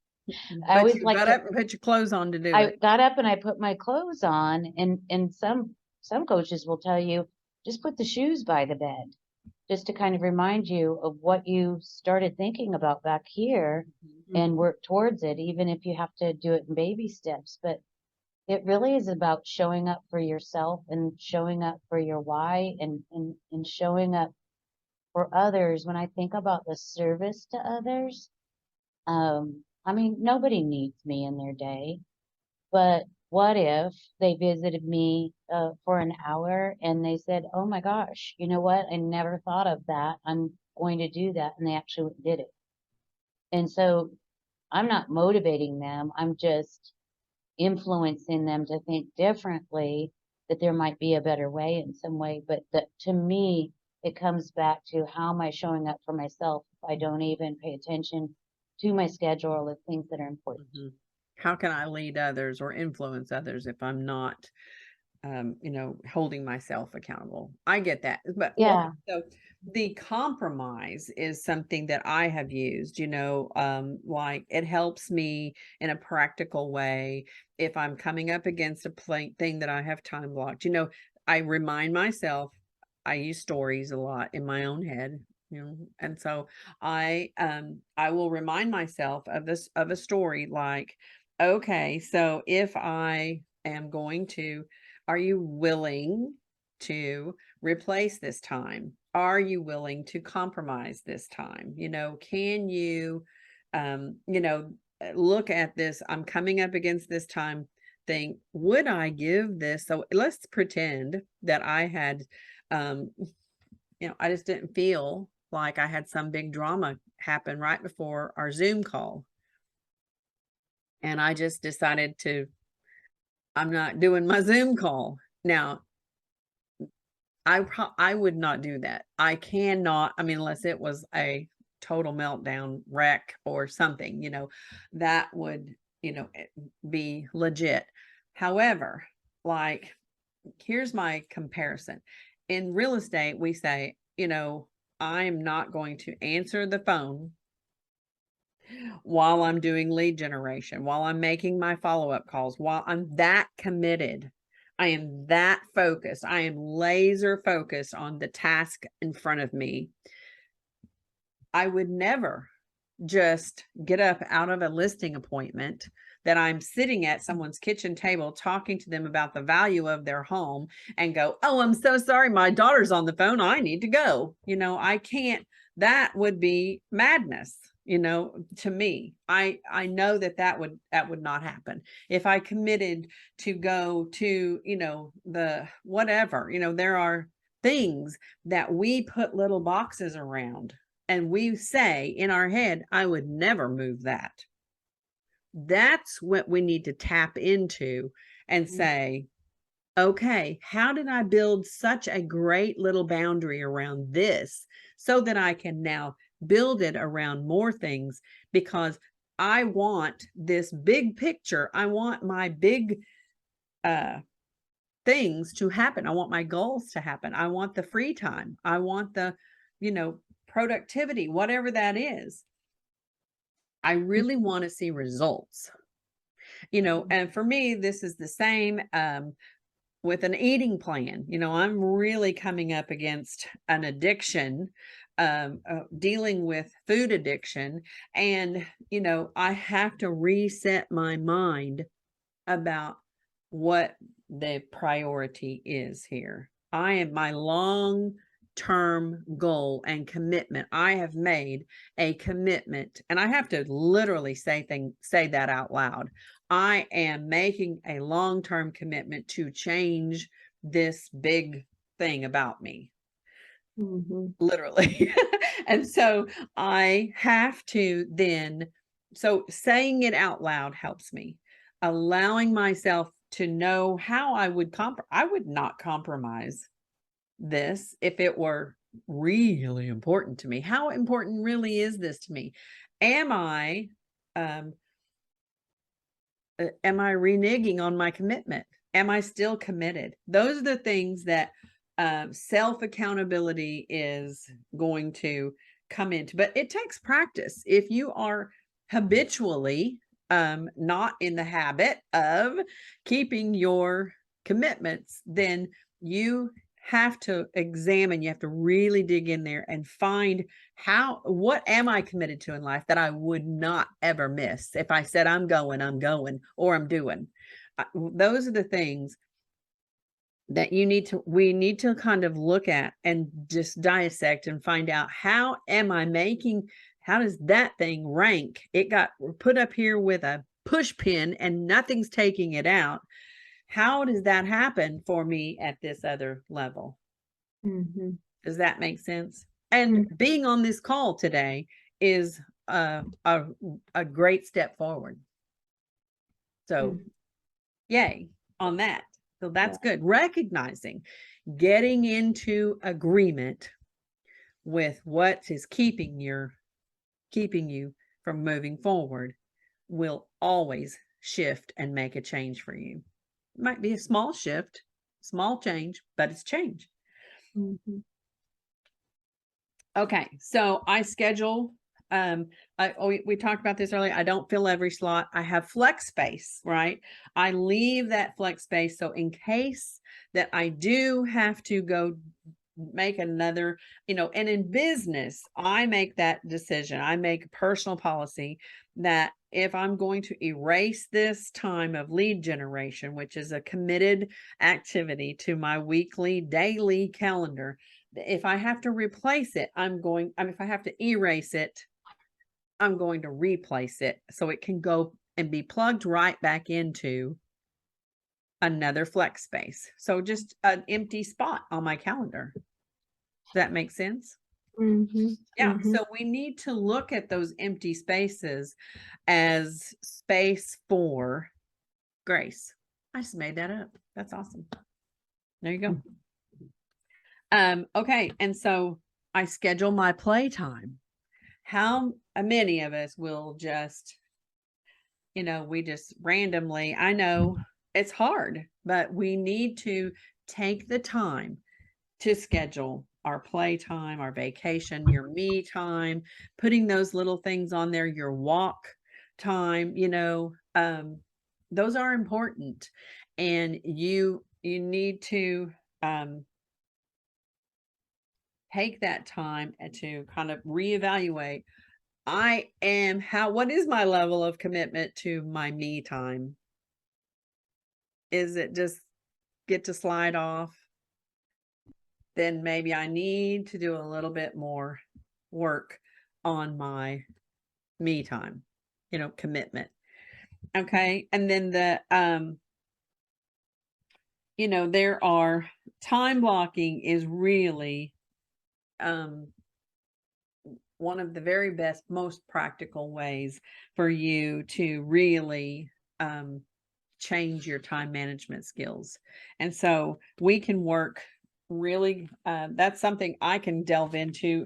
I But always you like got to, up and put your clothes on to do I it. got up and I put my clothes on, and some coaches will tell you just put the shoes by the bed, just to kind of remind you of what you started thinking about back here and work towards it, even if you have to do it in baby steps. But it really is about showing up for yourself and showing up for your why and showing up for others. When I think about the service to others, I mean, nobody needs me in their day. But what if they visited me for an hour and they said, "Oh my gosh, you know what? I never thought of that. I'm going to do that." And they actually did it. And so I'm not motivating them. I'm just influencing them to think differently, that there might be a better way in some way. But that to me, it comes back to how am I showing up for myself if I don't even pay attention to my schedule or the things that are important. Mhm. How can I lead others or influence others if I'm not, holding myself accountable? I get that. But okay, Yeah. so the compromise is something that I have used, like it helps me in a practical way if I'm coming up against a thing that I have time blocked. I remind myself, I use stories a lot in my own head, And so I will remind myself of this, of a story like, okay, so if I am going to, are you willing to replace this time? Are you willing to compromise this time? Can you, look at this, I'm coming up against this time thing. Would I give this? So let's pretend that I had, I just didn't feel like I had some big drama happen right before our Zoom call. And I just decided I'm not doing my Zoom call. Now, I would not do that. I cannot, unless it was a total meltdown wreck or something, that would, be legit. However, like, here's my comparison. In real estate, we say, I'm not going to answer the phone while I'm doing lead generation, while I'm making my follow-up calls, while I'm that committed. I am that focused. I am laser focused on the task in front of me. I would never just get up out of a listing appointment that I'm sitting at someone's kitchen table talking to them about the value of their home and go, oh, I'm so sorry, my daughter's on the phone, I need to go. I can't. That would be madness. To me, I know that would not happen. If I committed to go to, the whatever, there are things that we put little boxes around and we say in our head, I would never move that. That's what we need to tap into and say, okay, how did I build such a great little boundary around this so that I can now build it around more things? Because I want this big picture. I want my big things to happen. I want my goals to happen. I want the free time. I want the, productivity, whatever that is. I really want to see results, and for me, this is the same with an eating plan. I'm really coming up against an addiction, dealing with food addiction. And, I have to reset my mind about what the priority is here. My long-term goal and commitment. I have made a commitment, and I have to literally say that out loud. I am making a long-term commitment to change this big thing about me. Literally. And so I have to then, so saying it out loud helps me. Allowing myself to know how I would not compromise this if it were really important to me. How important really is this to me? Am I reneging on my commitment? Am I still committed? Those are the things that self-accountability is going to come into, but it takes practice. If you are habitually not in the habit of keeping your commitments, then you have to examine, you have to really dig in there and find what am I committed to in life that I would not ever miss if I said I'm going, or I'm doing. Those are the things that we need to kind of look at and just dissect and find out, how does that thing rank? It got put up here with a push pin and nothing's taking it out. How does that happen for me at this other level? Does that make sense? And being on this call today is a great step forward. So yay on that. So that's good. Recognizing, getting into agreement with what is keeping you from moving forward will always shift and make a change for you. It might be a small shift, small change, but it's change. Okay, so I schedule, we talked about this earlier. I don't fill every slot. I have flex space, right? I leave that flex space. So in case that I do have to go make another, and in business, I make that decision. I make a personal policy that if I'm going to erase this time of lead generation, which is a committed activity to my weekly, daily calendar, if I have to replace it, if I have to erase it, I'm going to replace it so it can go and be plugged right back into another flex space. So just an empty spot on my calendar. Does that make sense? Yeah. So we need to look at those empty spaces as space for grace. I just made that up. That's awesome. There you go. Okay. And so I schedule my playtime. How many of us will just, we just randomly, I know it's hard, but we need to take the time to schedule our playtime, our vacation, your me time, putting those little things on there, your walk time, those are important. And you need to take that time and to kind of reevaluate. What is my level of commitment to my me time? Is it just get to slide off? Then maybe I need to do a little bit more work on my me time, commitment. Okay. And then there are time blocking is really, one of the very best, most practical ways for you to really, change your time management skills. And so we can work really, that's something I can delve into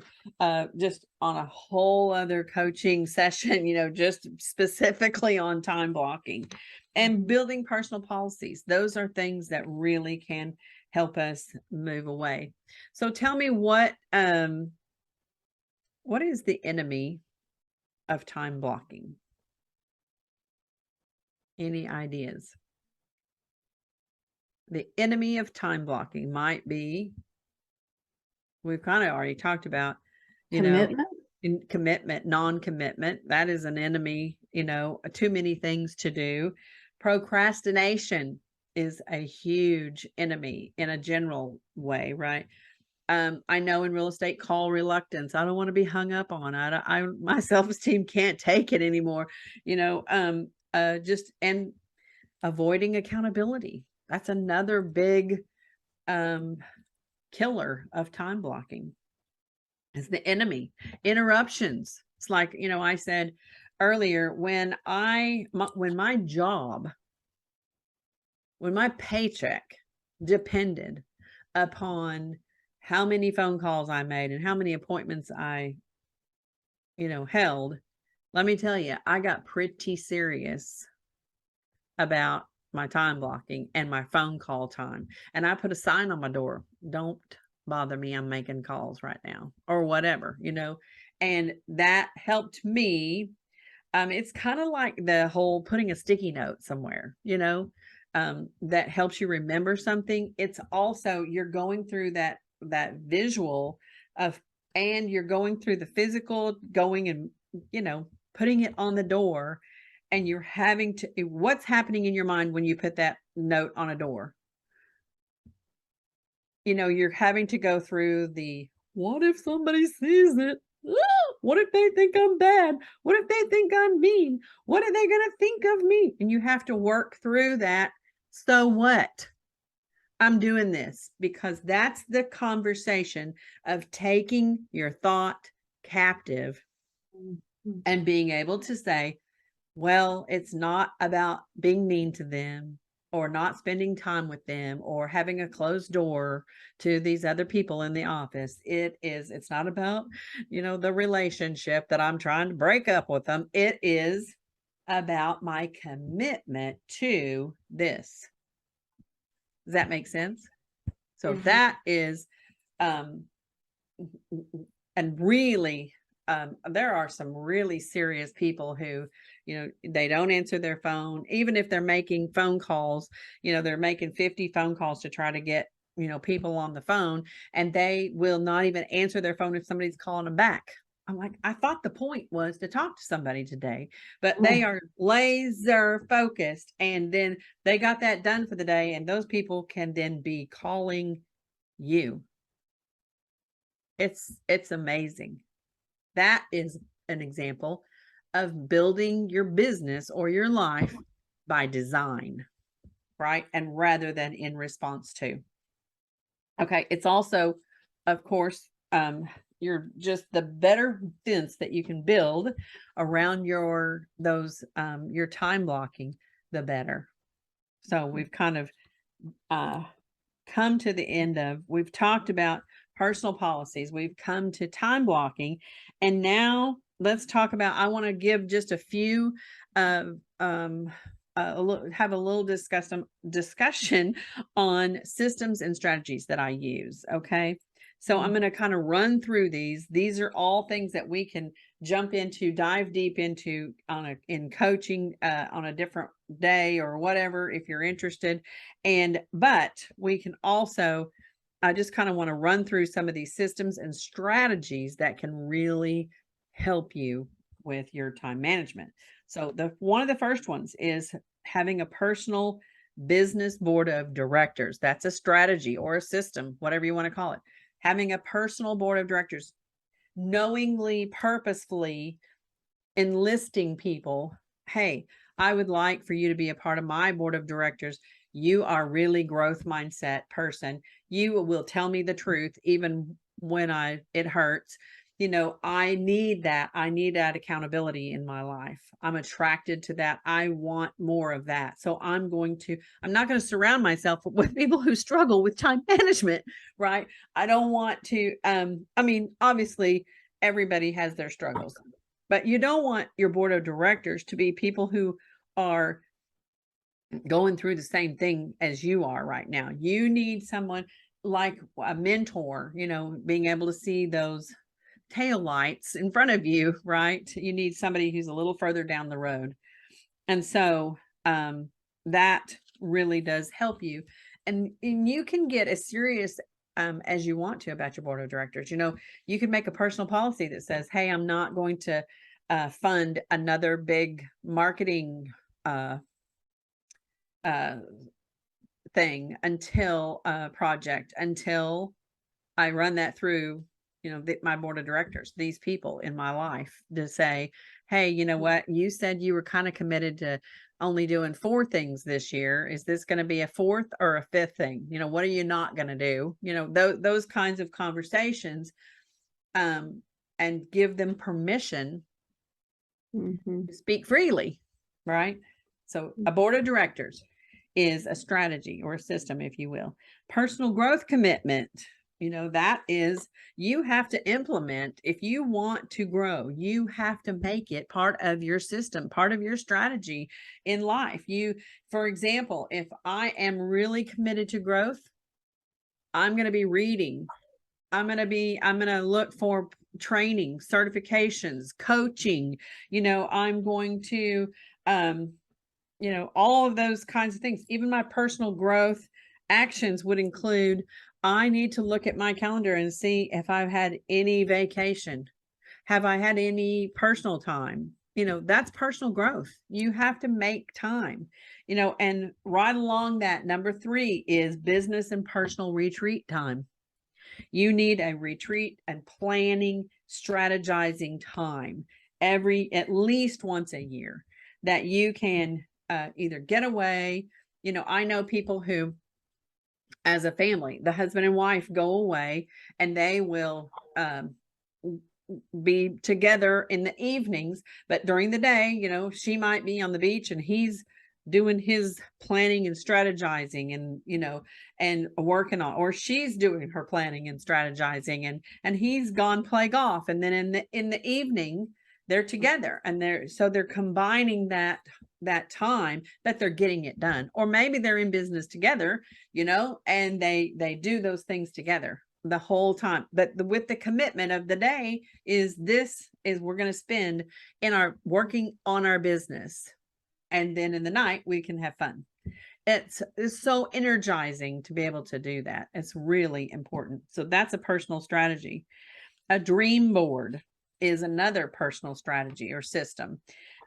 just on a whole other coaching session, just specifically on time blocking and building personal policies. Those are things that really can help us move away. So tell me what is the enemy of time blocking? Any ideas? The enemy of time blocking might be, we've kind of already talked about, commitment, non-commitment. That is an enemy, too many things to do. Procrastination is a huge enemy in a general way, right? I know in real estate, call reluctance. I don't want to be hung up on. My self-esteem can't take it anymore, and avoiding accountability. That's another big killer of time blocking. Is the enemy. Interruptions. It's like, I said earlier, when my paycheck depended upon how many phone calls I made and how many appointments I, held, let me tell you, I got pretty serious about my time blocking and my phone call time. And I put a sign on my door, don't bother me, I'm making calls right now, or whatever, and that helped me. It's kind of like the whole putting a sticky note somewhere, that helps you remember something. It's also, you're going through that visual of, and you're going through the physical, going and, putting it on the door. And you're having to, what's happening in your mind when you put that note on a door? You're having to go through what if somebody sees it? What if they think I'm bad? What if they think I'm mean? What are they going to think of me? And you have to work through that. So what? I'm doing this because that's the conversation of taking your thought captive and being able to say, well, it's not about being mean to them or not spending time with them or having a closed door to these other people in the office. It's not about, the relationship that I'm trying to break up with them. It is about my commitment to this. Does that make sense? So that is, and really, there are some really serious people who, they don't answer their phone, even if they're making phone calls, they're making 50 phone calls to try to get people on the phone, and they will not even answer their phone if somebody's calling them back. I'm like, I thought the point was to talk to somebody today, but they are laser focused, and then they got that done for the day, and those people can then be calling you. It's amazing. That is an example of building your business or your life by design, right? And rather than in response to. Okay, it's also, of course, you're just the better fence that you can build around your time blocking, the better. So we've kind of come to the end of, we've talked about personal policies, we've come to time blocking, and now let's talk about, I want to give just a few have a little discussion on systems and strategies that I use. Okay. So I'm going to kind of run through these. These are all things that we can jump into, dive deep into in coaching on a different day or whatever, if you're interested. But we can also, I just kind of want to run through some of these systems and strategies that can really help you with your time management. So one of the first ones is having a personal business board of directors. That's a strategy or a system, whatever you want to call it. Having a personal board of directors, knowingly, purposefully enlisting people. Hey, I would like for you to be a part of my board of directors. You are really growth mindset person. You will tell me the truth, even when it hurts. I need that. I need that accountability in my life. I'm attracted to that. I want more of that. So I'm not going to surround myself with people who struggle with time management, right? I don't want to, obviously everybody has their struggles, but you don't want your board of directors to be people who are going through the same thing as you are right now. You need someone like a mentor, being able to see those tail lights in front of you, right? You need somebody who's a little further down the road. And so that really does help you. And you can get as serious as you want to about your board of directors. You can make a personal policy that says, hey, I'm not going to fund another big marketing thing project until I run that through my board of directors, these people in my life, to say, hey, you know what, you said you were kind of committed to only doing 4 things this year. Is this going to be a 4th or a 5th thing? What are you not going to do? Those kinds of conversations, and give them permission to speak freely, right? So a board of directors is a strategy or a system, if you will. Personal growth commitment, that is, you have to implement. If you want to grow, you have to make it part of your system, part of your strategy in life. For example, if I am really committed to growth, I'm going to be reading. I'm going to look for training, certifications, coaching. I'm going to, all of those kinds of things. Even my personal growth actions would include, I need to look at my calendar and see if I've had any vacation. Have I had any personal time? That's personal growth. You have to make time, and right along that, number 3 is business and personal retreat time. You need a retreat and planning, strategizing time at least once a year that you can either get away. I know people who, as a family, the husband and wife go away, and they will be together in the evenings, but during the day, she might be on the beach and he's doing his planning and strategizing and working on, or she's doing her planning and strategizing, and he's gone play golf. And then in the evening, they're together, and they're combining that time, that they're getting it done. Or maybe they're in business together, and they do those things together the whole time. But with the commitment of the day is we're going to spend in working on our business. And then in the night, we can have fun. it's so energizing to be able to do that. It's really important. So that's a personal strategy. A dream board is another personal strategy or system.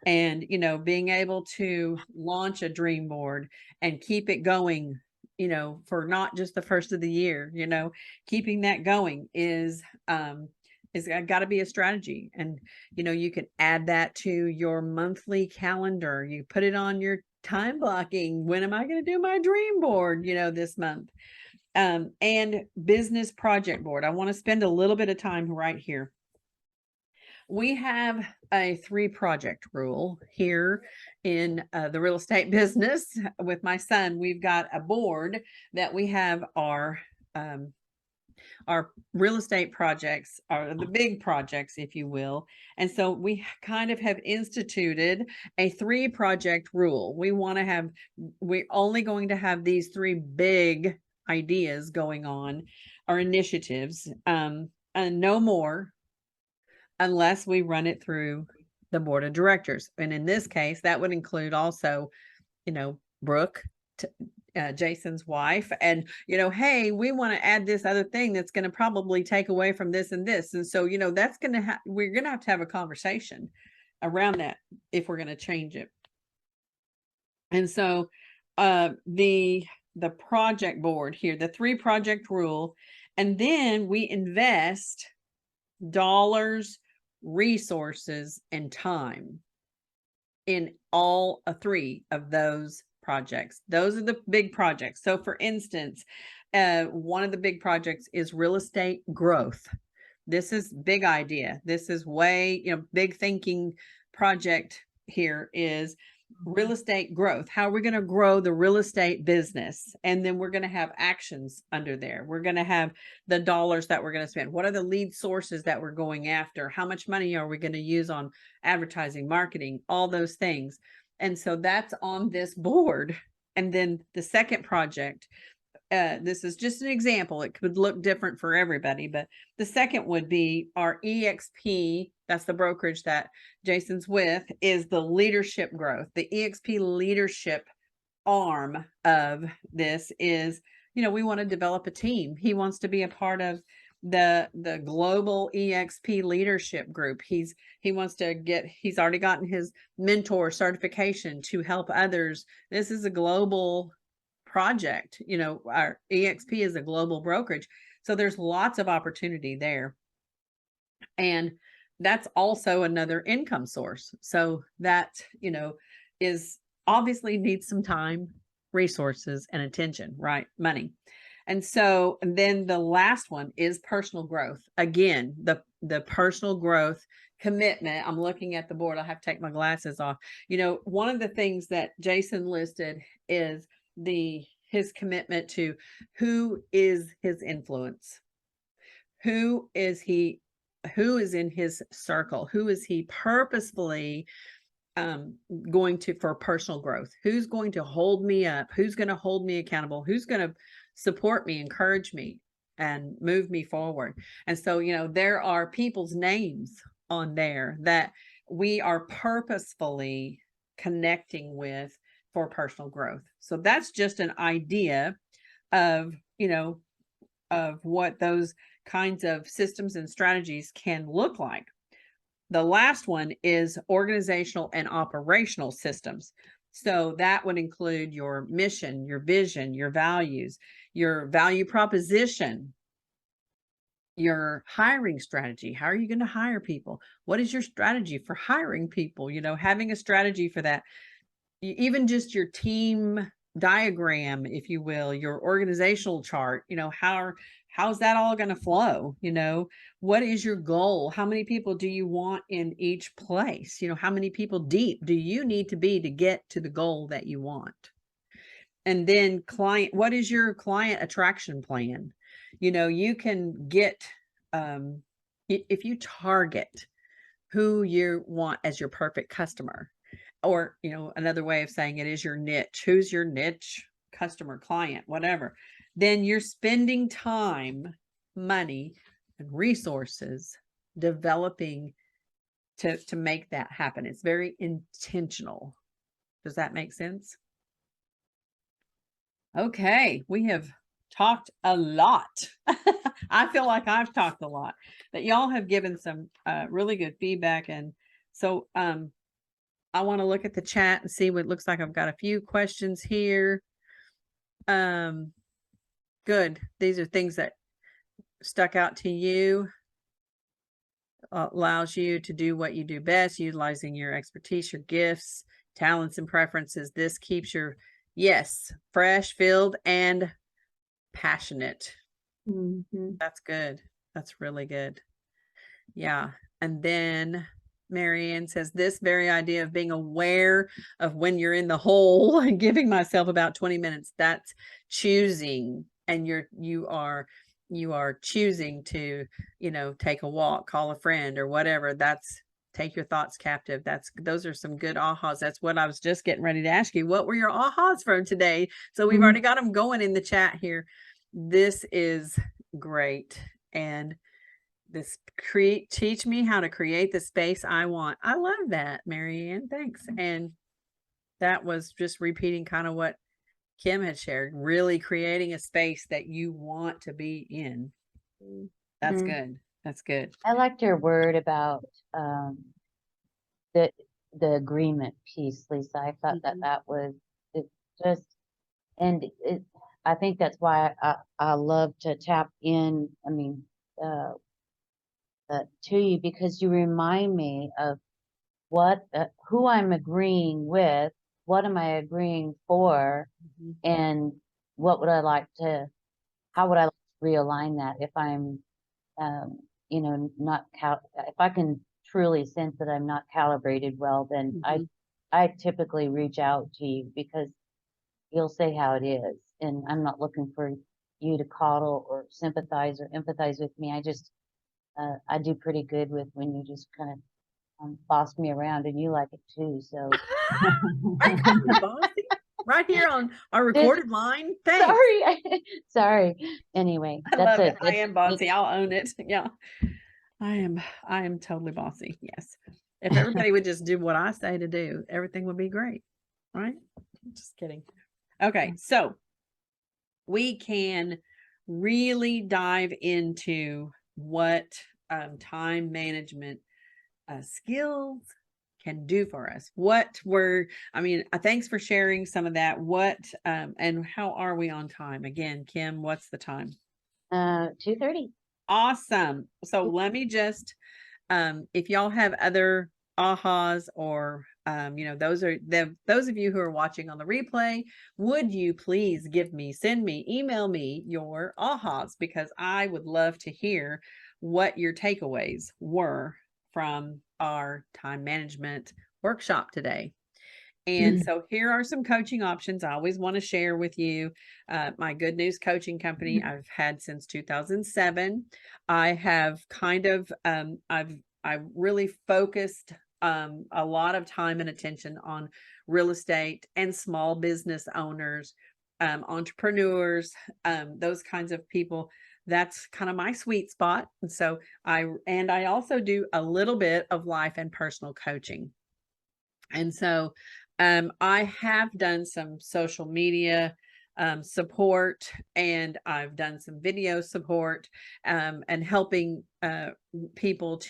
And, you know, being able to launch a dream board and keep it going, you know, for not just the first of the year, you know, keeping that going is got to be a strategy. And, you know, you can add that to your monthly calendar. You put it on your time blocking. When am I going to do my dream board, you know, this month? And business project board. I want to spend a little bit of time right here. We have a 3 project rule here in the real estate business with my son. We've got a board that we have our real estate projects are the big projects, if you will. And so we kind of have instituted a 3 project rule. We're only going to have these 3 big ideas going on, or initiatives, and no more unless we run it through the board of directors. And in this case, that would include also, you know, Brooke, Jason's wife, and, you know, hey, we want to add this other thing that's going to probably take away from this and this. And so, you know, that's going to we're going to have a conversation around that if we're going to change it. And so the project board here, the 3 project rule, and then we invest dollars, resources, and time in all 3 of those projects. Those are the big projects. So for instance, one of the big projects is real estate growth. This is big idea. This is way, you know, big thinking project here is real estate growth. How are we going to grow the real estate business? And then we're going to have actions under there. We're going to have the dollars that we're going to spend. What are the lead sources that we're going after? How much money are we going to use on advertising, marketing, all those things? And so that's on this board. And then the second project, this is just an example. It could look different for everybody, but the second would be our EXP. That's the brokerage that Jason's with, is the leadership growth. The EXP leadership arm of this is, you know, we want to develop a team. He wants to be a part of the global EXP leadership group. He's already gotten his mentor certification to help others. This is a global project. You know, our EXP is a global brokerage. So there's lots of opportunity there. And that's also another income source. So that, you know, is obviously needs some time, resources, and attention, right? Money. And so, and then the last one is personal growth. Again, the personal growth commitment. I'm looking at the board. I'll have to take my glasses off. You know, one of the things that Jason listed is his commitment to who is his influence. Who is in his circle? Who is he purposefully going to for personal growth? Who's going to hold me up? Who's going to hold me accountable? Who's going to support me, encourage me, and move me forward? And so, you know, there are people's names on there that we are purposefully connecting with for personal growth. So that's just an idea of, you know, of what those kinds of systems and strategies can look like. The last one is organizational and operational systems. So that would include your mission, your vision, your values, your value proposition, your hiring strategy. How are you going to hire people? What is your strategy for hiring people? You know, having a strategy for that. Even just your team diagram, if you will, your organizational chart, you know, how's that all going to flow? You know, what is your goal? How many people do you want in each place? You know, how many people deep do you need to be to get to the goal that you want? And then what is your client attraction plan? You know, you can get, if you target who you want as your perfect customer, or, you know, another way of saying it is your niche. Who's your niche customer, client, whatever. Then you're spending time, money, and resources developing to make that happen. It's very intentional. Does that make sense? Okay, we have talked a lot. I feel like I've talked a lot, but y'all have given some really good feedback. And so I want to look at the chat and see what it looks like. I've got a few questions here. Good. These are things that stuck out to you. Allows you to do what you do best, utilizing your expertise, your gifts, talents, and preferences. This keeps your yes fresh, filled, and passionate. Mhm. That's good. That's really good. Yeah. And then Marianne says this very idea of being aware of when you're in the hole and giving myself about 20 minutes, that's choosing. And you are choosing to, take a walk, call a friend or whatever. That's take your thoughts captive. Those are some good ahas. That's what I was just getting ready to ask you. What were your ahas from today? So we've already got them going in the chat here. This is great. And this teach me how to create the space I want. I love that, Marianne. Thanks. And that was just repeating kind of what Kim had shared, really creating a space that you want to be in. That's good. That's good. I liked your word about the agreement piece, Lisa. I thought that was it just, and it. I think that's why I love to tap in. I mean, to you, because you remind me of what who I'm agreeing with, what am I agreeing for, and what would I like to, how would I like to realign that if I'm not if I can truly sense that I'm not calibrated well, then I typically reach out to you because you'll say how it is, and I'm not looking for you to coddle or sympathize or empathize with me. I just I do pretty good with when you just kind of boss me around, and you like it too. So right here on our recorded line. Thanks. Sorry. Anyway, I love it. I am bossy. I'll own it. Yeah, I am totally bossy. Yes. If everybody would just do what I say to do, everything would be great. Right? Just kidding. Okay. So we can really dive into what time management skills can do for us. Thanks for sharing some of that. And how are we on time? Again, Kim, what's the time? 2:30. Awesome. So let me just, if y'all have other ahas or, those of you who are watching on the replay, would you please email me your ahas, because I would love to hear what your takeaways were from our time management workshop today. And so here are some coaching options I always want to share with you. My Good News Coaching Company I've had since 2007. I have I've really focused a lot of time and attention on real estate and small business owners, entrepreneurs, those kinds of people. That's kind of my sweet spot. And so I also do a little bit of life and personal coaching. And so I have done some social media support, and I've done some video support and helping people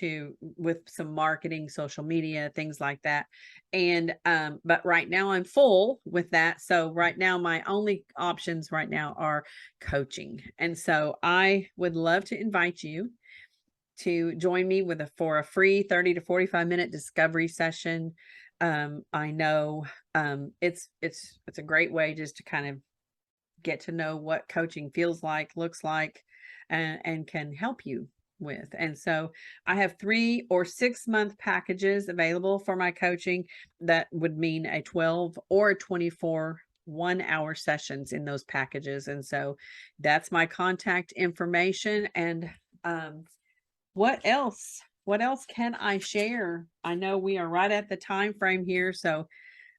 with some marketing, social media, things like that. And but right now I'm full with that. So right now my only options right now are coaching. And so I would love to invite you to join me for a free 30 to 45 minute discovery session. I know it's a great way just to kind of get to know what coaching feels like, looks like, and can help you with. And so I have 3 or 6 month packages available for my coaching. That would mean a 12 or a 24 1-hour sessions in those packages. And so that's my contact information. And what else can I share? I know we are right at the time frame here,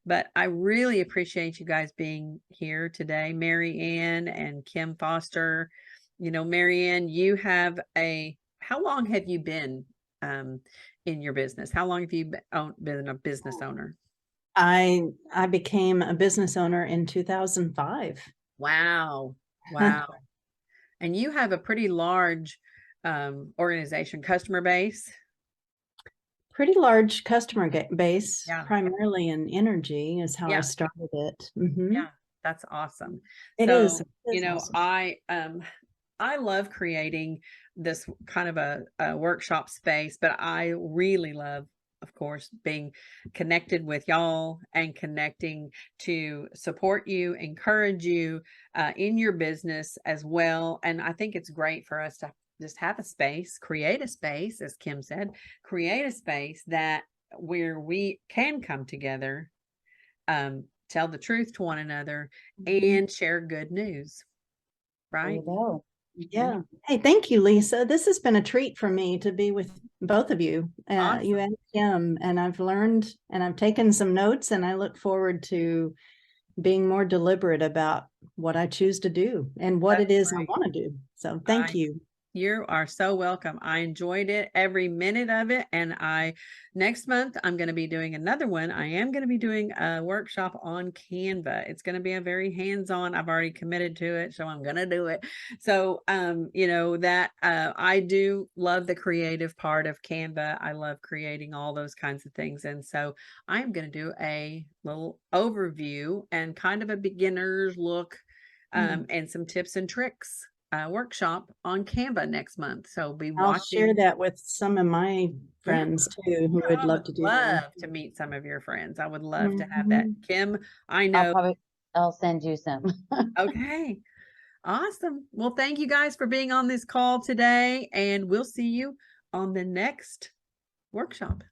but I really appreciate you guys being here today, Mary Ann and Kim Foster. Mary Ann, how long have you been in your business? How long have you been a business owner? I became a business owner in 2005. Wow. Wow. And you have a pretty large organization, customer base. Pretty large customer base, Yeah. primarily in energy is how I Yeah. started it. Mhm. Yeah. That's awesome. It So, is. It is awesome. I love creating this kind of a workshop space, but I really love, of course, being connected with y'all and connecting to support you, encourage you in your business as well. And I think it's great for us to just have a space, create a space, as Kim said, create a space that where we can come together, tell the truth to one another, Mhm. and share good news. There Right? you go. Yeah. Hey, thank you, Lisa. This has been a treat for me to be with both of you, you Awesome. and Kim, and I've learned and I've taken some notes, and I look forward to being more deliberate about what I choose to do and what it That's is I right. want to do. So thank Right. you. You are so welcome. I enjoyed it, every minute of it. And next month, I'm going to be doing another one. I am going to be doing a workshop on Canva. It's going to be a very hands-on. I've already committed to it, so I'm going to do it. So, I do love the creative part of Canva. I love creating all those kinds of things. And so I'm going to do a little overview and kind of a beginner's look, and some tips and tricks workshop on Canva next month. So be I'll share watching. that with some of my Yeah, friends too who yeah, would I love would to do that. love to meet some of your friends. I would love to have that. Mhm. Kim, I know. I'll send you some. Okay. Awesome. Well, thank you guys for being on this call today, and we'll see you on the next workshop.